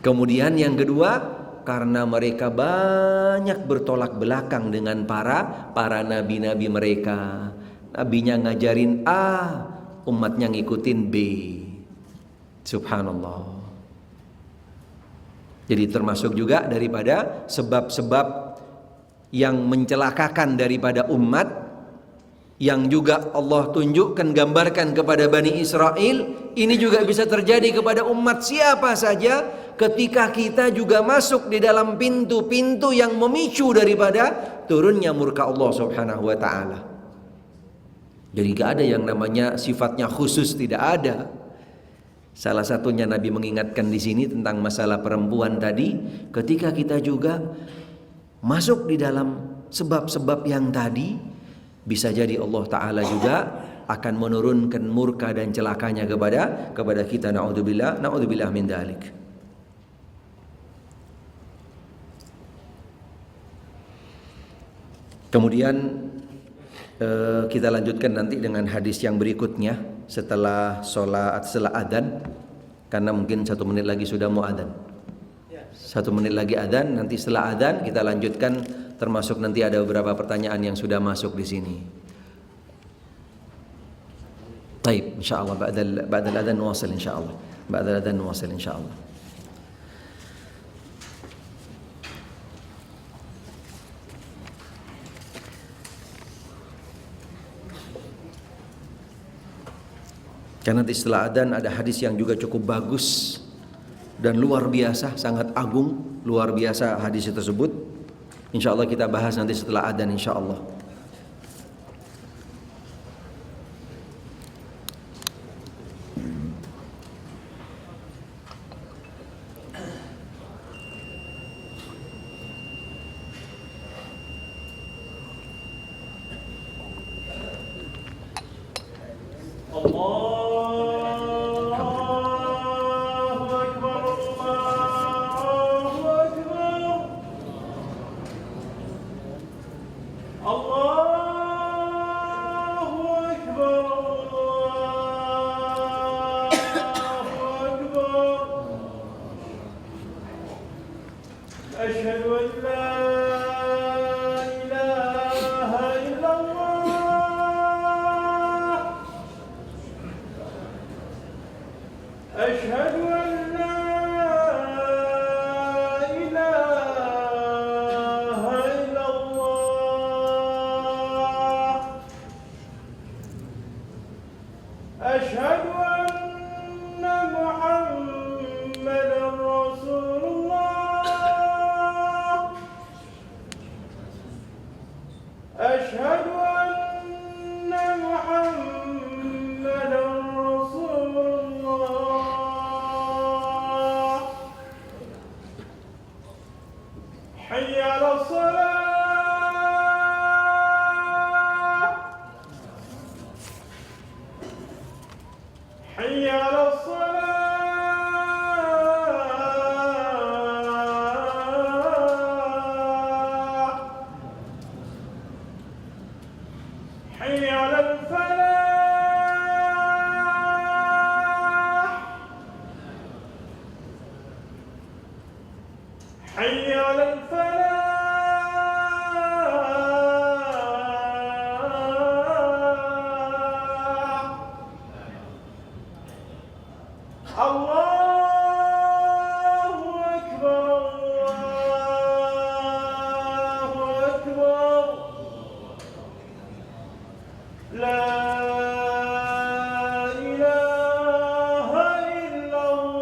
Kemudian yang kedua, karena mereka banyak bertolak belakang dengan para nabi-nabi mereka. Nabinya ngajarin A, umatnya ngikutin B. Subhanallah. Jadi termasuk juga daripada sebab-sebab yang mencelakakan daripada umat, yang juga Allah tunjukkan, gambarkan kepada Bani Israel, ini juga bisa terjadi kepada umat siapa saja ketika kita juga masuk di dalam pintu-pintu yang memicu daripada turunnya murka Allah Subhanahu wa ta'ala. Jadi gak ada yang namanya sifatnya khusus, tidak ada. Salah satunya Nabi mengingatkan di sini tentang masalah perempuan tadi, ketika kita juga masuk di dalam sebab-sebab yang tadi, bisa jadi Allah Ta'ala juga akan menurunkan murka dan celakanya kepada kita. Na'udzubillah min dalik. Kemudian kita lanjutkan nanti dengan hadis yang berikutnya setelah adzan, karena mungkin 1 menit lagi sudah mau adzan. 1 menit lagi adzan, nanti setelah adzan kita lanjutkan, termasuk nanti ada beberapa pertanyaan yang sudah masuk di sini. Baik, insyaallah ba'dal adzan nuwasil insyaallah. Ba'dal adzan nuwasil insyaallah. Karena nanti setelah adzan ada hadis yang juga cukup bagus dan luar biasa, sangat agung, luar biasa hadis tersebut. InsyaAllah kita bahas nanti setelah adzan insyaAllah. Allah أشهد أن محمدا رسول الله حي على الصلاة حي على الصلاة حي على الفلاح حي على الفلاح الله أكبر الله أكبر لا إله إلا الله.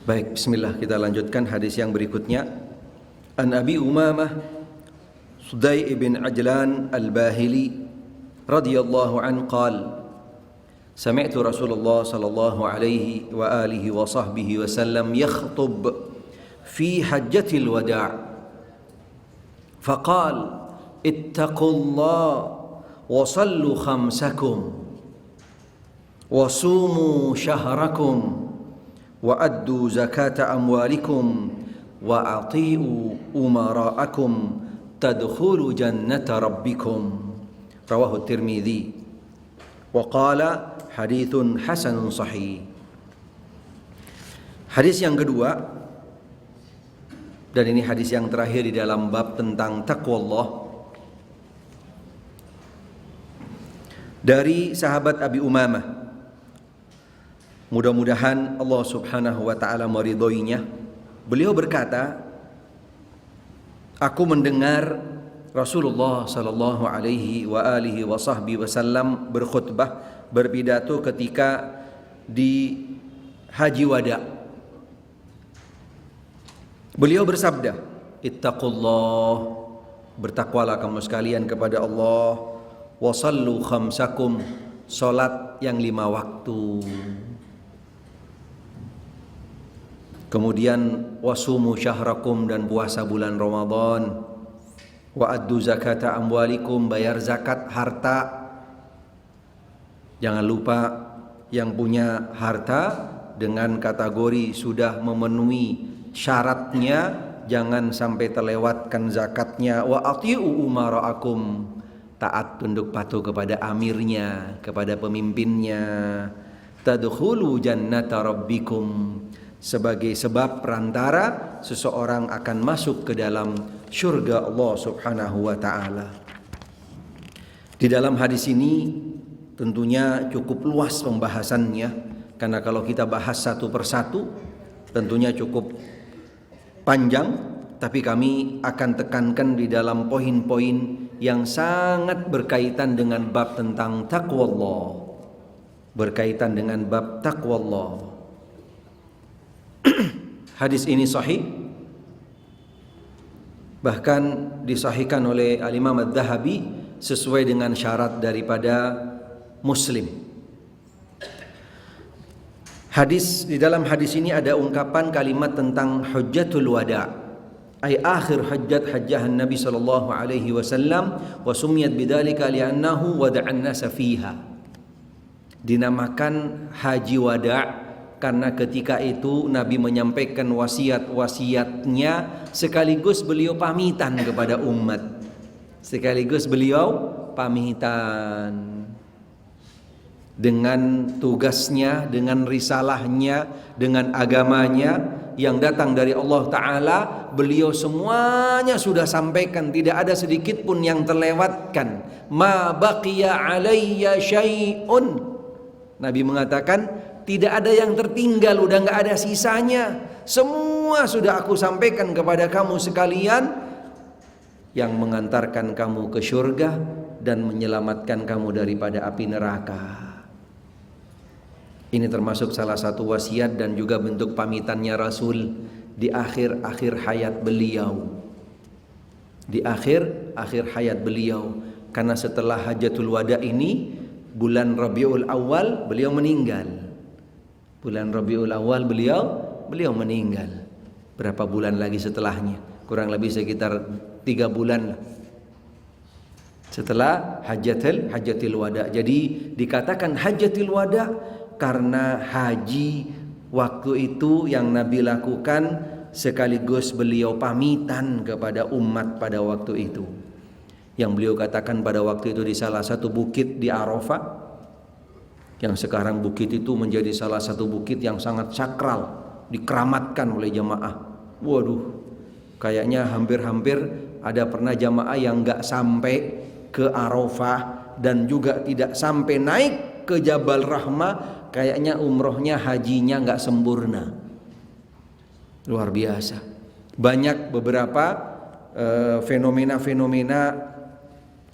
Baik, bismillah, kita lanjutkan hadis yang berikutnya. An Abi Umamah Sudai ibn Ajlan al-Bahili radhiyallahu an qala Sami'tu Rasulullah sallallahu alaihi wa alihi wa sahbihi wa sallam yakhutub fi hajjatil wada' faqala ittaqullaha wa sallu khamsakum wa sumu syahrakum wa addu zakata amwalikum wa ati'u umara'akum tadkhulu jannata rabbikum. Rawahu Tirmidzi wa qala hadithun hasanun sahih. Hadis yang kedua, dan ini hadis yang terakhir di dalam bab tentang taqwa Allah, dari sahabat Abi Umamah. Mudah-mudahan Allah subhanahu wa ta'ala meridhoinya. Beliau berkata, aku mendengar Rasulullah sallallahu alaihi wa alihi wa sahbihi wasallam berkhutbah, berpidato ketika di Haji Wada. Beliau bersabda, ittaqullah, bertakwalah kamu sekalian kepada Allah, wa sallu khamsakum, salat yang 5 waktu. Kemudian wasumu syahrakum, dan puasa bulan Ramadan. Wa addu zakata amwalikum, bayar zakat harta. Jangan lupa yang punya harta dengan kategori sudah memenuhi syaratnya, jangan sampai terlewatkan zakatnya. Wa ati'u umara'akum, taat tunduk patuh kepada amirnya, kepada pemimpinnya. Tadkhulu jannata rabbikum, sebagai sebab perantara seseorang akan masuk ke dalam syurga Allah subhanahu wa ta'ala. Di dalam hadis ini tentunya cukup luas pembahasannya, karena kalau kita bahas satu persatu tentunya cukup panjang, tapi kami akan tekankan di dalam poin-poin yang sangat berkaitan dengan bab tentang taqwa Allah, berkaitan dengan bab taqwa Allah. Hadis ini sahih, bahkan disahihkan oleh Al-Imam Adz-Dzahabi sesuai dengan syarat daripada Muslim. Di dalam hadis ini ada ungkapan kalimat tentang hujjatul wada', ay akhir hajjahan Nabi sallallahu alaihi wasallam, wa sumiyat bidzalika li'annahu wada'an nasa fiha. Dinamakan haji wada' karena ketika itu Nabi menyampaikan wasiat-wasiatnya sekaligus beliau pamitan kepada umat. Sekaligus beliau pamitan dengan tugasnya, dengan risalahnya, dengan agamanya yang datang dari Allah Ta'ala. Beliau semuanya sudah sampaikan, tidak ada sedikit pun yang terlewatkan. Ma baqiya alayya syai'un Nabi mengatakan, tidak ada yang tertinggal, udah nggak ada sisanya. Semua sudah aku sampaikan kepada kamu sekalian, yang mengantarkan kamu ke surga dan menyelamatkan kamu daripada api neraka. Ini termasuk salah satu wasiat dan juga bentuk pamitannya Rasul di akhir-akhir hayat beliau. Di akhir hayat beliau, karena setelah Hajatul Wada ini bulan Rabiul Awal beliau meninggal. Bulan Rabiul Awal beliau meninggal. Berapa bulan lagi setelahnya? Kurang lebih sekitar 3 bulan lah. Setelah Hajatul Wada. Jadi dikatakan Hajatul Wada karena haji waktu itu yang Nabi lakukan sekaligus beliau pamitan kepada umat pada waktu itu. Yang beliau katakan pada waktu itu di salah satu bukit di Arafah, yang sekarang bukit itu menjadi salah satu bukit yang sangat sakral, dikeramatkan oleh jamaah. Waduh, kayaknya hampir-hampir ada pernah jamaah yang gak sampai ke Arafah dan juga tidak sampai naik ke Jabal Rahmah. Kayaknya umrohnya, hajinya gak sempurna. Luar biasa. Banyak beberapa fenomena-fenomena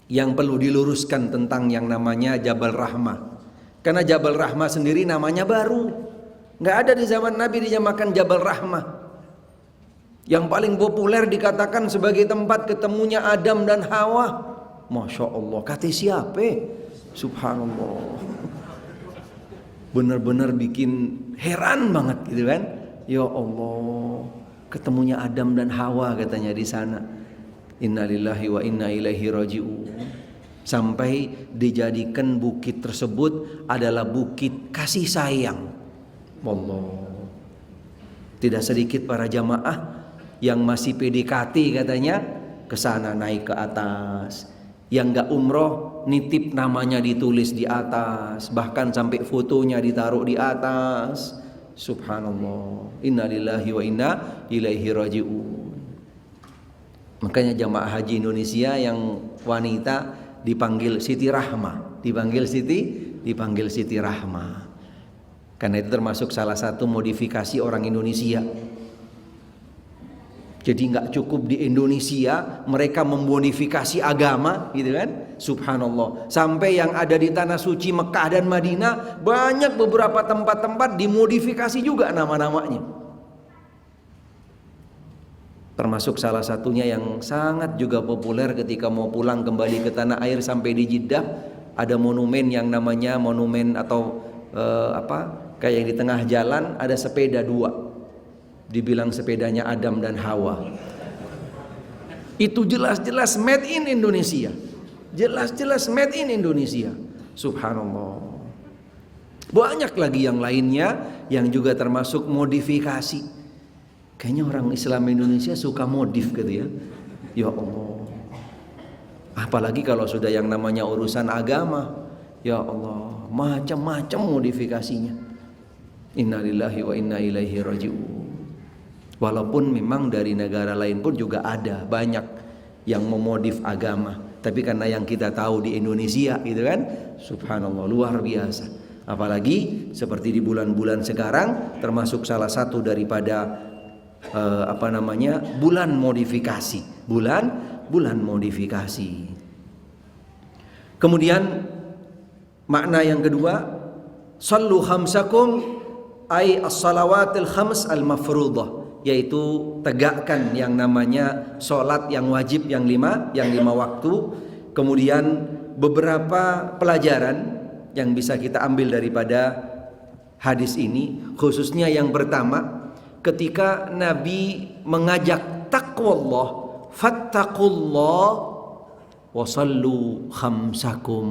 yang perlu diluruskan tentang yang namanya Jabal Rahmah. Karena Jabal Rahmah sendiri namanya baru, gak ada di zaman Nabi dinamakan Jabal Rahmah. Yang paling populer dikatakan sebagai tempat ketemunya Adam dan Hawa. Masya Allah, kata siapa? Subhanallah. Benar-benar bikin heran banget gitu kan. Ya Allah, ketemunya Adam dan Hawa katanya di sana. Innalillahi wa inna ilaihi raji'un. Sampai dijadikan bukit tersebut adalah bukit kasih sayang. Allah. Tidak sedikit para jamaah yang masih PDKT katanya ke sana naik ke atas. Yang enggak umroh nitip namanya ditulis di atas, bahkan sampai fotonya ditaruh di atas. Subhanallah. Innalillahi wa inna ilaihi raji'un. Makanya jamaah haji Indonesia yang wanita dipanggil Siti Rahmah, dipanggil Siti Rahmah. Karena itu termasuk salah satu modifikasi orang Indonesia. Jadi nggak cukup di Indonesia, mereka memodifikasi agama, gitu kan? Subhanallah. Sampai yang ada di tanah suci Mekah dan Madinah, banyak beberapa tempat-tempat dimodifikasi juga nama-namanya. Termasuk salah satunya yang sangat juga populer ketika mau pulang kembali ke tanah air sampai di Jeddah, ada monumen yang namanya monumen atau kayak yang di tengah jalan ada sepeda 2. Dibilang sepedanya Adam dan Hawa. Itu jelas-jelas made in Indonesia. Jelas-jelas made in Indonesia. Subhanallah. Banyak lagi yang lainnya yang juga termasuk modifikasi. Kayaknya orang Islam Indonesia suka modif gitu ya. Ya Allah. Apalagi kalau sudah yang namanya urusan agama. Ya Allah, macam-macam modifikasinya. Innalillahi wa inna ilaihi raji'un. Walaupun memang dari negara lain pun juga ada banyak yang memodif agama, tapi karena yang kita tahu di Indonesia gitu kan, subhanallah, luar biasa. Apalagi seperti di bulan-bulan sekarang, termasuk salah satu daripada bulan modifikasi, bulan modifikasi. Kemudian makna yang kedua, sallu khamsakum ay as-salawatil khams al-mafruḍah, yaitu tegakkan yang namanya sholat yang wajib yang lima waktu. Kemudian beberapa pelajaran yang bisa kita ambil daripada hadis ini, khususnya yang pertama, ketika Nabi mengajak taqwallah, fattaqullah wa sallu khamsakum.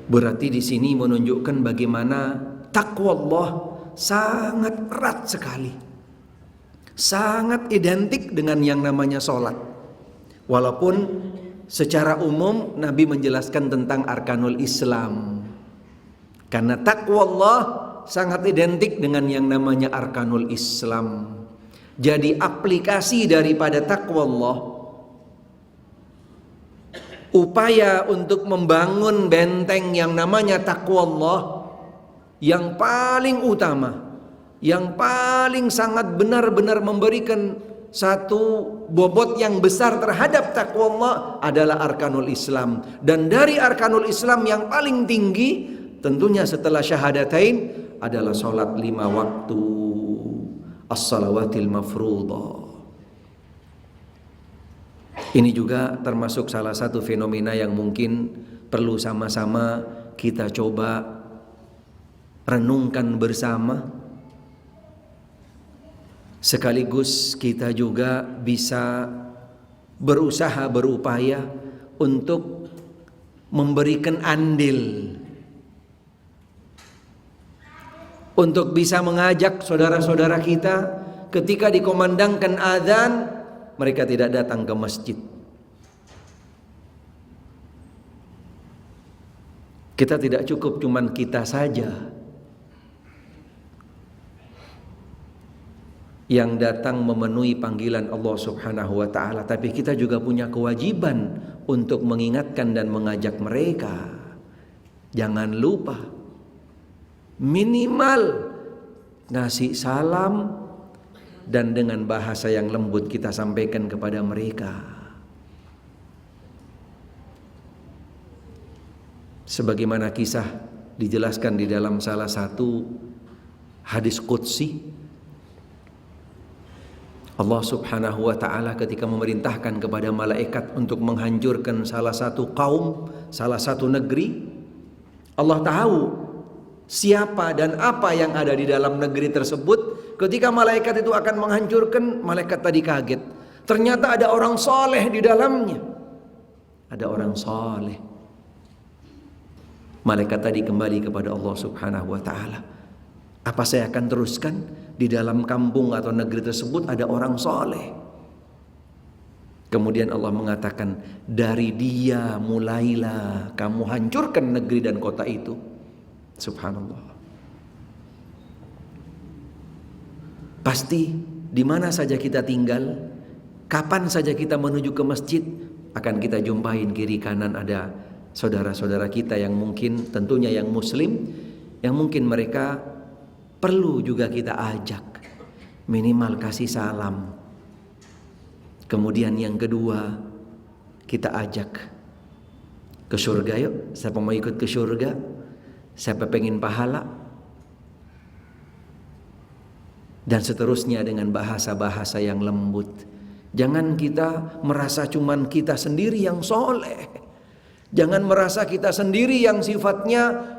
Berarti di sini menunjukkan bagaimana takwa Allah sangat erat sekali, sangat identik dengan yang namanya sholat. Walaupun secara umum Nabi menjelaskan tentang arkanul Islam, karena takwa Allah sangat identik dengan yang namanya arkanul Islam. Jadi aplikasi daripada takwa Allah upaya untuk membangun benteng yang namanya takwa Allah yang paling utama, yang paling sangat benar-benar memberikan satu bobot yang besar terhadap takwa Allah adalah arkanul Islam. Dan dari arkanul Islam yang paling tinggi tentunya setelah syahadatain adalah sholat 5 waktu, as-salawatil mafruḍah. Ini juga termasuk salah satu fenomena yang mungkin perlu sama-sama kita coba renungkan bersama. Sekaligus kita juga bisa berusaha, berupaya untuk memberikan andil, untuk bisa mengajak saudara-saudara kita ketika dikumandangkan azan, mereka tidak datang ke masjid. Kita tidak cukup cuman kita saja yang datang memenuhi panggilan Allah Subhanahu wa taala, tapi kita juga punya kewajiban untuk mengingatkan dan mengajak mereka. Jangan lupa minimal ngasih salam dan dengan bahasa yang lembut kita sampaikan kepada mereka. Sebagaimana kisah dijelaskan di dalam salah satu hadis qudsi, Allah Subhanahu wa ta'ala ketika memerintahkan kepada malaikat untuk menghancurkan salah satu kaum, salah satu negeri, Allah tahu siapa dan apa yang ada di dalam negeri tersebut. Ketika malaikat itu akan menghancurkan, malaikat tadi kaget. Ternyata ada orang soleh di dalamnya. Ada orang soleh. Malaikat tadi kembali kepada Allah Subhanahu wa ta'ala. Apa saya akan teruskan? Di dalam kampung atau negeri tersebut ada orang soleh. Kemudian Allah mengatakan, dari dia mulailah kamu hancurkan negeri dan kota itu. Subhanallah. Pasti di mana saja kita tinggal, kapan saja kita menuju ke masjid, akan kita jumpain kiri kanan ada saudara-saudara kita yang mungkin tentunya yang muslim, yang mungkin mereka perlu juga kita ajak, minimal kasih salam. Kemudian yang kedua, kita ajak ke surga. Yuk, siapa mau ikut ke surga? Siapa pengen pahala? Dan seterusnya dengan bahasa-bahasa yang lembut. Jangan kita merasa cuman kita sendiri yang soleh. Jangan merasa kita sendiri yang sifatnya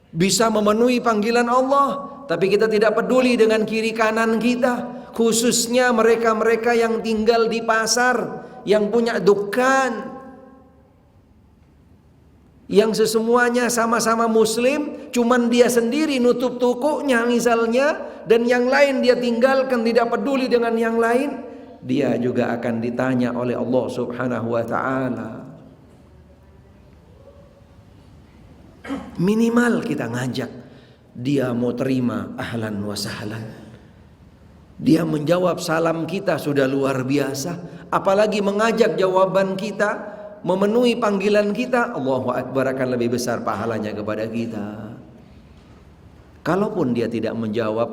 bisa memenuhi panggilan Allah, tapi kita tidak peduli dengan kiri kanan kita. Khususnya mereka-mereka yang tinggal di pasar, yang punya dukan, yang sesemuanya sama-sama muslim, cuman dia sendiri nutup tokonya misalnya, dan yang lain dia tinggalkan, tidak peduli dengan yang lain, dia juga akan ditanya oleh Allah Subhanahu wa ta'ala. Minimal kita ngajak, dia mau terima, ahlan wa sahlan. Dia menjawab salam kita sudah luar biasa, apalagi mengajak jawaban kita memenuhi panggilan kita, Allahu Akbar, akan lebih besar pahalanya kepada kita. Kalaupun dia tidak menjawab,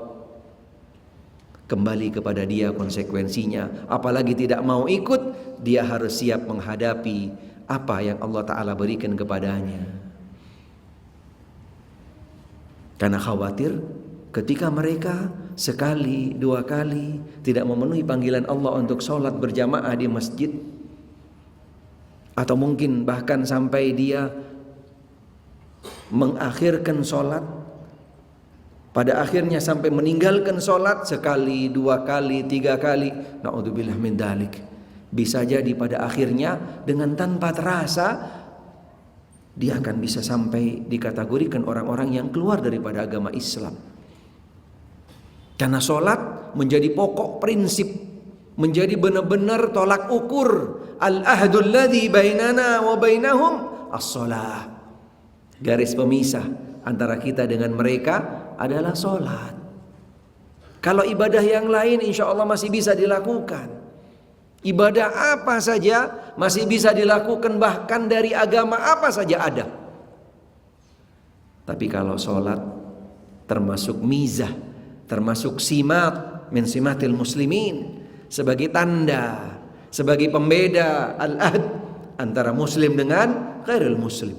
kembali kepada dia konsekuensinya. Apalagi tidak mau ikut, dia harus siap menghadapi apa yang Allah Ta'ala berikan kepadanya. Karena khawatir ketika mereka sekali, dua kali tidak memenuhi panggilan Allah untuk sholat berjamaah di masjid, atau mungkin bahkan sampai dia mengakhirkan sholat, pada akhirnya sampai meninggalkan sholat sekali, dua kali, tiga kali, na'udzubillah min dalik. Bisa jadi pada akhirnya dengan tanpa terasa dia akan bisa sampai dikategorikan orang-orang yang keluar daripada agama Islam. Karena sholat menjadi pokok prinsip, menjadi benar-benar tolak ukur. Al-ahdul ladzi bainana wa bainahum as-shalah. Garis pemisah antara kita dengan mereka adalah sholat. Kalau ibadah yang lain insya Allah masih bisa dilakukan. Ibadah apa saja masih bisa dilakukan, bahkan dari agama apa saja ada. Tapi kalau sholat termasuk mizah, termasuk simat min simatil muslimin, sebagai tanda, sebagai pembeda al-ahd antara muslim dengan ghairul muslim.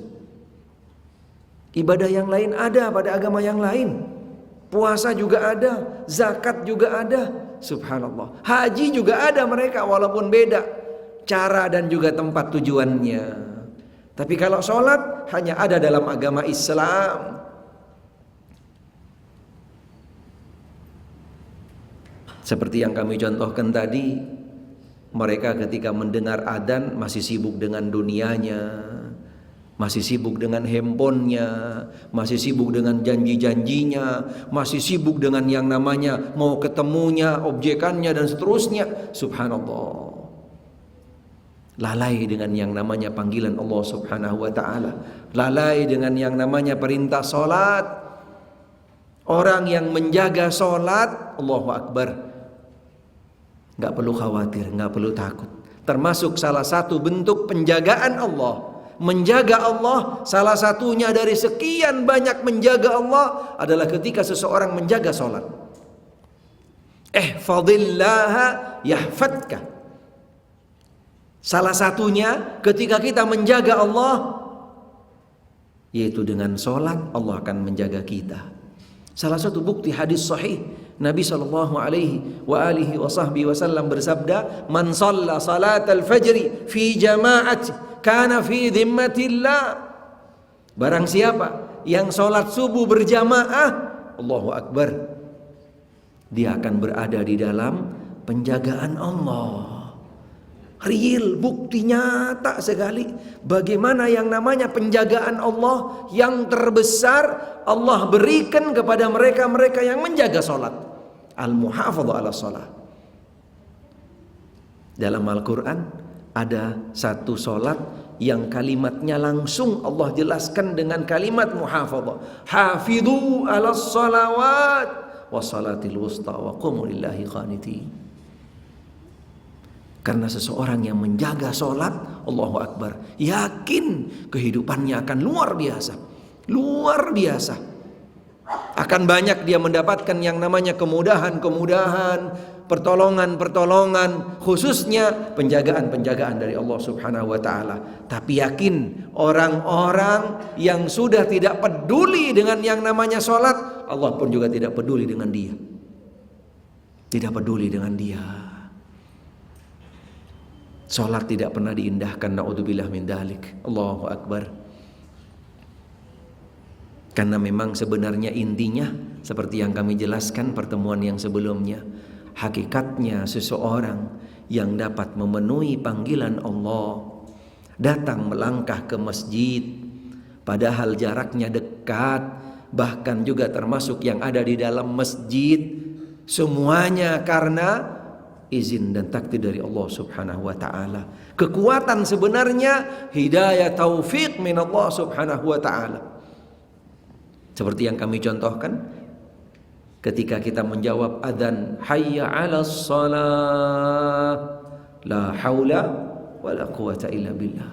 Ibadah yang lain ada pada agama yang lain. Puasa juga ada, zakat juga ada. Subhanallah. Haji juga ada mereka, walaupun beda cara dan juga tempat tujuannya. Tapi kalau sholat hanya ada dalam agama Islam. Seperti yang kami contohkan tadi, mereka ketika mendengar adzan masih sibuk dengan dunianya, masih sibuk dengan handphonenya, masih sibuk dengan janji-janjinya, masih sibuk dengan yang namanya mau ketemunya, objekannya dan seterusnya. Subhanallah. Lalai dengan yang namanya panggilan Allah Subhanahu wa ta'ala, lalai dengan yang namanya perintah salat. Orang yang menjaga salat, Allahu Akbar, gak perlu khawatir, gak perlu takut. Termasuk salah satu bentuk penjagaan Allah. Menjaga Allah, salah satunya dari sekian banyak menjaga Allah adalah ketika seseorang menjaga salat. Ihfadhillaha yahfadka. Salah satunya ketika kita menjaga Allah, yaitu dengan salat, Allah akan menjaga kita. Salah satu bukti hadis sahih, Nabi SAW bersabda, "Man shalla salatal fajri fi jama'ati kana fi dhimmatillah." Barang siapa yang sholat subuh berjamaah, Allahu Akbar, dia akan berada di dalam penjagaan Allah. Real, bukti nyata sekali bagaimana yang namanya penjagaan Allah yang terbesar Allah berikan kepada mereka-mereka yang menjaga sholat. Al-muhafadhah ala sholat. Dalam Al-Quran ada satu sholat yang kalimatnya langsung Allah jelaskan dengan kalimat muhafadhah. Hafidhu ala sholawat wa salatil wusta wa qumu lillahi qanitin. Karena seseorang yang menjaga sholat, Allahu Akbar, yakin kehidupannya akan luar biasa. Luar biasa. Akan banyak dia mendapatkan yang namanya kemudahan-kemudahan, pertolongan-pertolongan, khususnya penjagaan-penjagaan dari Allah Subhanahu wa ta'ala. Tapi yakin orang-orang yang sudah tidak peduli dengan yang namanya sholat, Allah pun juga tidak peduli dengan dia. Tidak peduli dengan dia. Sholat tidak pernah diindahkan, na'udzubillah min dalik. Allahu Akbar. Karena memang sebenarnya intinya seperti yang kami jelaskan pertemuan yang sebelumnya, hakikatnya seseorang yang dapat memenuhi panggilan Allah, datang melangkah ke masjid padahal jaraknya dekat, bahkan juga termasuk yang ada di dalam masjid, semuanya karena izin dan takdir dari Allah Subhanahu wa ta'ala. Kekuatan sebenarnya hidayah taufik min Allah Subhanahu wa ta'ala. Seperti yang kami contohkan ketika kita menjawab adzan, hayya 'alas shalah, la haula wala quwata illa billah.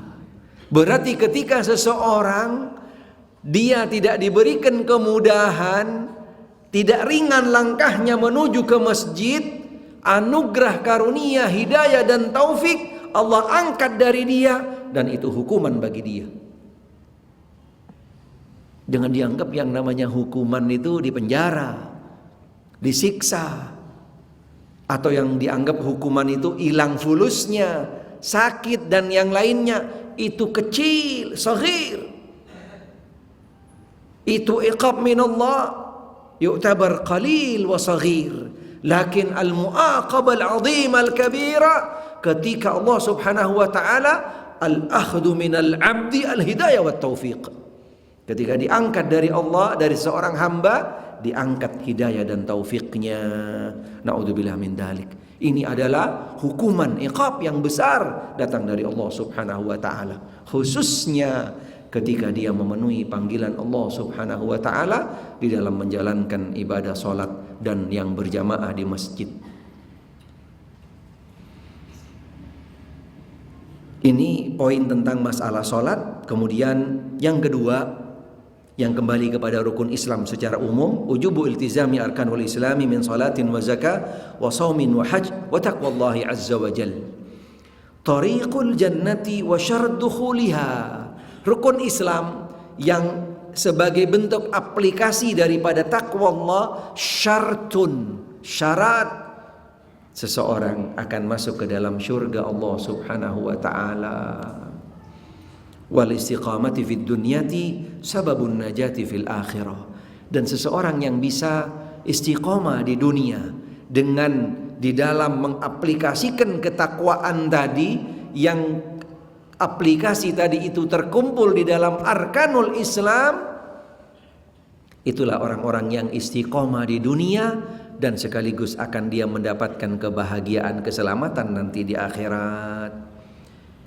Berarti ketika seseorang dia tidak diberikan kemudahan, tidak ringan langkahnya menuju ke masjid, anugerah karunia hidayah dan taufik Allah angkat dari dia, dan itu hukuman bagi dia. Jangan dianggap yang namanya hukuman itu di penjara, disiksa, atau yang dianggap hukuman itu hilang fulusnya, sakit dan yang lainnya. Itu kecil, saghir. Itu iqab minallah, yu'tabar qalil wa saghir. Lakin al-mu'aqabah al-'azim al-kabira, ketika Allah Subhanahu wa ta'ala al-akhdhu minal 'abdi al-hidayah wa taufiq. Ketika diangkat dari Allah, dari seorang hamba, diangkat hidayah dan taufiknya. Na'udzubillah min dalik. Ini adalah hukuman, iqab yang besar datang dari Allah Subhanahu wa ta'ala. Khususnya ketika dia memenuhi panggilan Allah Subhanahu wa ta'ala di dalam menjalankan ibadah salat dan yang berjamaah di masjid. Ini poin tentang masalah sholat. Kemudian yang kedua, yang kembali kepada rukun Islam secara umum, ujubu iltizami arkanul islami min salatin wa zakah wa shaumin wa hajj wa taqwallahi azza wa jal. Tariqul jannati wa syarat dukhuliha. Rukun Islam yang sebagai bentuk aplikasi daripada takwa Allah, syartun, syarat seseorang akan masuk ke dalam syurga Allah subhanahu wa ta'ala. Wal istiqamati fid dunyati sababun najati fil akhirah. Dan seseorang yang bisa istiqamah di dunia dengan di dalam mengaplikasikan ketakwaan tadi, yang aplikasi tadi itu terkumpul di dalam arkanul Islam, itulah orang-orang yang istiqamah di dunia dan sekaligus akan dia mendapatkan kebahagiaan, keselamatan nanti di akhirat.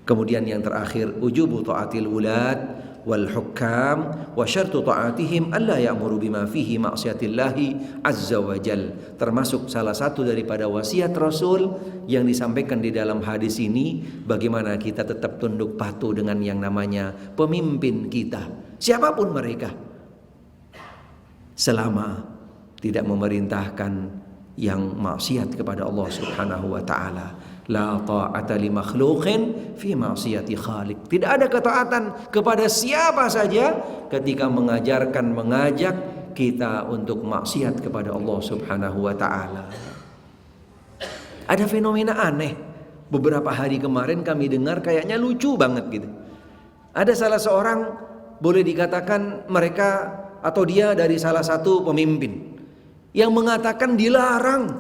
Kemudian yang terakhir, ujubu ta'atil ulad wal hukam wa syartu ta'atihim alla ya'muru bima fihi ma'siyatillahi azza wa jal. Termasuk salah satu daripada wasiat Rasul yang disampaikan di dalam hadis ini, bagaimana kita tetap tunduk patuh dengan yang namanya pemimpin kita, siapapun mereka, selama tidak memerintahkan yang maksiat kepada Allah subhanahu wa ta'ala. La ta'ata li makhluqin fi ma'siyati khaliq. Tidak ada ketaatan kepada siapa saja ketika mengajarkan, mengajak kita untuk maksiat kepada Allah subhanahu wa ta'ala. Ada fenomena aneh. Beberapa hari kemarin kami dengar, kayaknya lucu banget gitu. Ada salah seorang, boleh dikatakan mereka atau dia dari salah satu pemimpin, yang mengatakan dilarang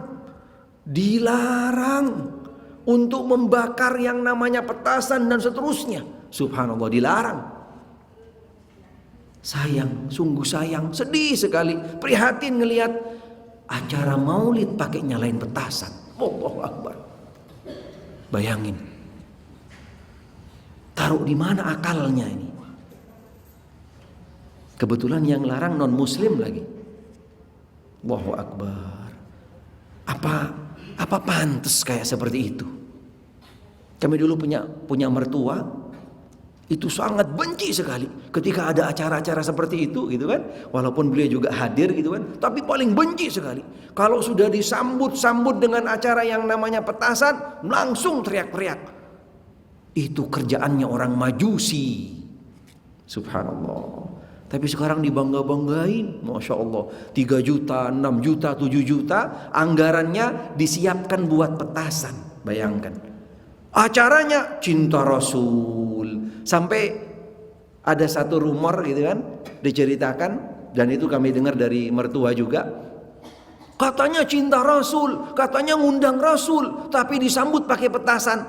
untuk membakar yang namanya petasan dan seterusnya. Subhanallah, dilarang. Sayang, sungguh sayang, sedih sekali, prihatin ngelihat acara maulid pakai nyalain petasan. Allahu Akbar. Bayangin, taruh di mana akalnya ini? Kebetulan yang larang non muslim lagi. Allahu Akbar. Apa pantas kayak seperti itu? Kami dulu punya mertua, itu sangat benci sekali ketika ada acara-acara seperti itu gitu kan. Walaupun beliau juga hadir gitu kan, tapi paling benci sekali kalau sudah disambut dengan acara yang namanya petasan, langsung teriak-teriak. Itu kerjaannya orang Majusi. Subhanallah. Tapi sekarang dibangga-banggain, Masya Allah, 3 juta, 6 juta, 7 juta anggarannya disiapkan buat petasan. Bayangkan, acaranya cinta Rasul. Sampai ada satu rumor gitu kan, diceritakan, dan itu kami dengar dari mertua juga, katanya cinta Rasul, katanya ngundang Rasul, tapi disambut pakai petasan.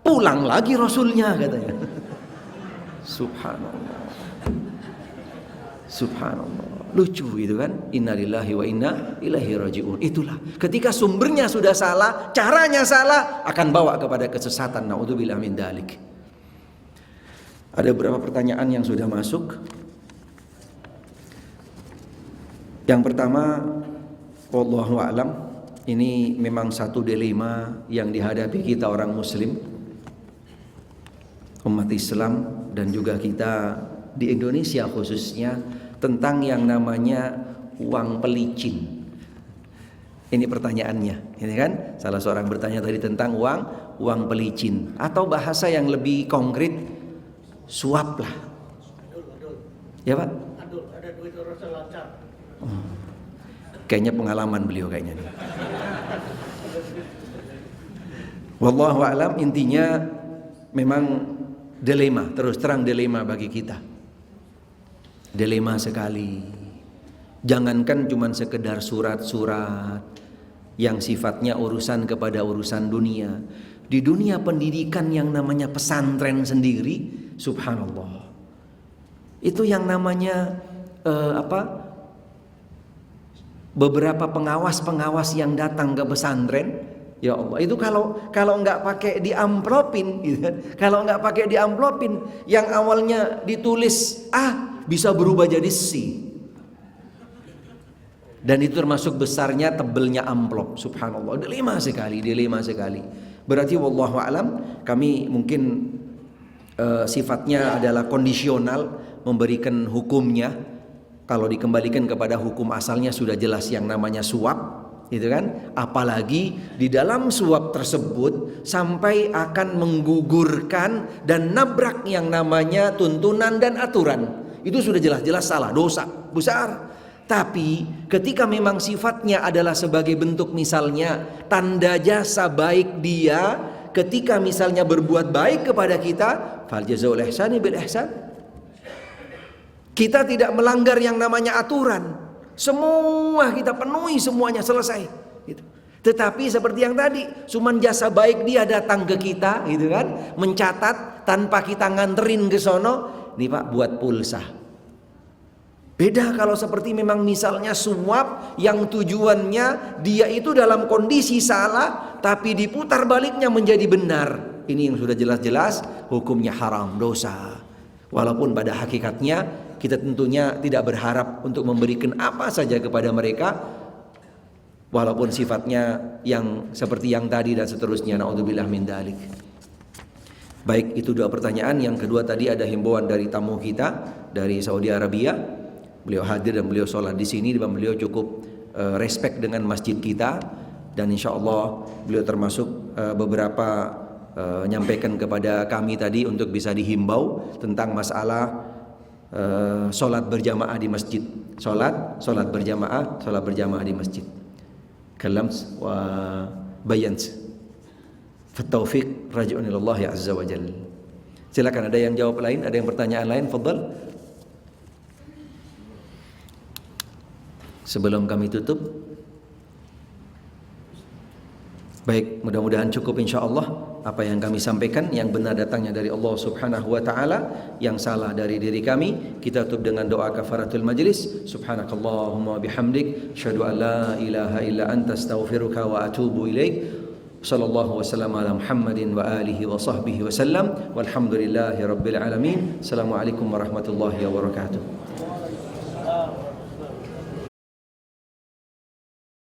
Pulang lagi Rasulnya katanya. Subhanallah. Subhanallah, lucu itu kan. Innalillahi wa inna ilaihi rajiun. Itulah ketika sumbernya sudah salah, caranya salah, akan bawa kepada kesesatan. Naudzubillah min dzalik. Ada beberapa pertanyaan yang sudah masuk. Yang pertama, wallahu a'lam, ini memang satu dilema yang dihadapi kita orang muslim, umat Islam, dan juga kita di Indonesia khususnya, tentang yang namanya uang pelicin. Ini pertanyaannya, ini kan salah seorang bertanya tadi tentang uang pelicin, atau bahasa yang lebih konkret, suap lah. Ya Pak? Ada duit orang lancar. Kayaknya pengalaman beliau kayaknya. Wallahu a'lam, intinya memang dilema, terus terang dilema bagi kita. Dilema sekali. Jangankan cuma sekedar surat-surat yang sifatnya urusan kepada urusan dunia. Di dunia pendidikan yang namanya pesantren sendiri, subhanallah, itu yang namanya beberapa pengawas yang datang ke pesantren, ya Allah, itu kalau nggak pakai diamplopin, gitu kan? Kalau nggak pakai diamplopin, yang awalnya ditulis A bisa berubah jadi C. Dan itu termasuk besarnya, tebelnya amplop. Subhanallah, dilema sekali. Berarti wallahu alam, kami mungkin sifatnya adalah kondisional, memberikan hukumnya. Kalau dikembalikan kepada hukum asalnya sudah jelas yang namanya suap, gitu kan? Apalagi di dalam suap tersebut sampai akan menggugurkan dan nabrak yang namanya tuntunan dan aturan. Itu sudah jelas-jelas salah, dosa besar. Tapi ketika memang sifatnya adalah sebagai bentuk misalnya tanda jasa baik dia, ketika misalnya berbuat baik kepada kita, fal jazaa'ul ihsani bil ihsan. Kita tidak melanggar yang namanya aturan. Semua kita penuhi, semuanya selesai gitu. Tetapi seperti yang tadi, cuman jasa baik dia datang ke kita gitu kan, mencatat tanpa kita nganterin ke sono, nih Pak buat pulsa. Beda kalau seperti memang misalnya suap yang tujuannya dia itu dalam kondisi salah tapi diputar baliknya menjadi benar. Ini yang sudah jelas-jelas hukumnya haram, dosa. Walaupun pada hakikatnya kita tentunya tidak berharap untuk memberikan apa saja kepada mereka, walaupun sifatnya yang seperti yang tadi dan seterusnya. Naudzubillah min dzalik. Baik, itu dua pertanyaan. Yang kedua tadi ada himbauan dari tamu kita dari Saudi Arabia. Beliau hadir dan beliau sholat di sini dan beliau cukup respect dengan masjid kita, dan insya Allah beliau termasuk beberapa nyampaikan kepada kami tadi untuk bisa dihimbau tentang masalah sholat berjamaah di masjid, sholat berjamaah di masjid. Kalams wa bayans. Fattaufiq raji'un ilallah azza wa jalla. Silakan, ada yang jawab lain, ada yang pertanyaan lain, fadhal. Sebelum kami tutup, baik, mudah-mudahan cukup insyaallah apa yang kami sampaikan. Yang benar datangnya dari Allah Subhanahu wa taala, yang salah dari diri kami. Kita tutup dengan doa kafaratul majlis. Subhanakallahumma bihamdik, asyhadu an la ilaha illa anta, astaghfiruka wa atubu ilaik. Sallallahu wasallam ala Muhammadin wa alihi wa sahbihi wasallam. Walhamdulillahi rabbil alamin. Assalamualaikum warahmatullahi wabarakatuh.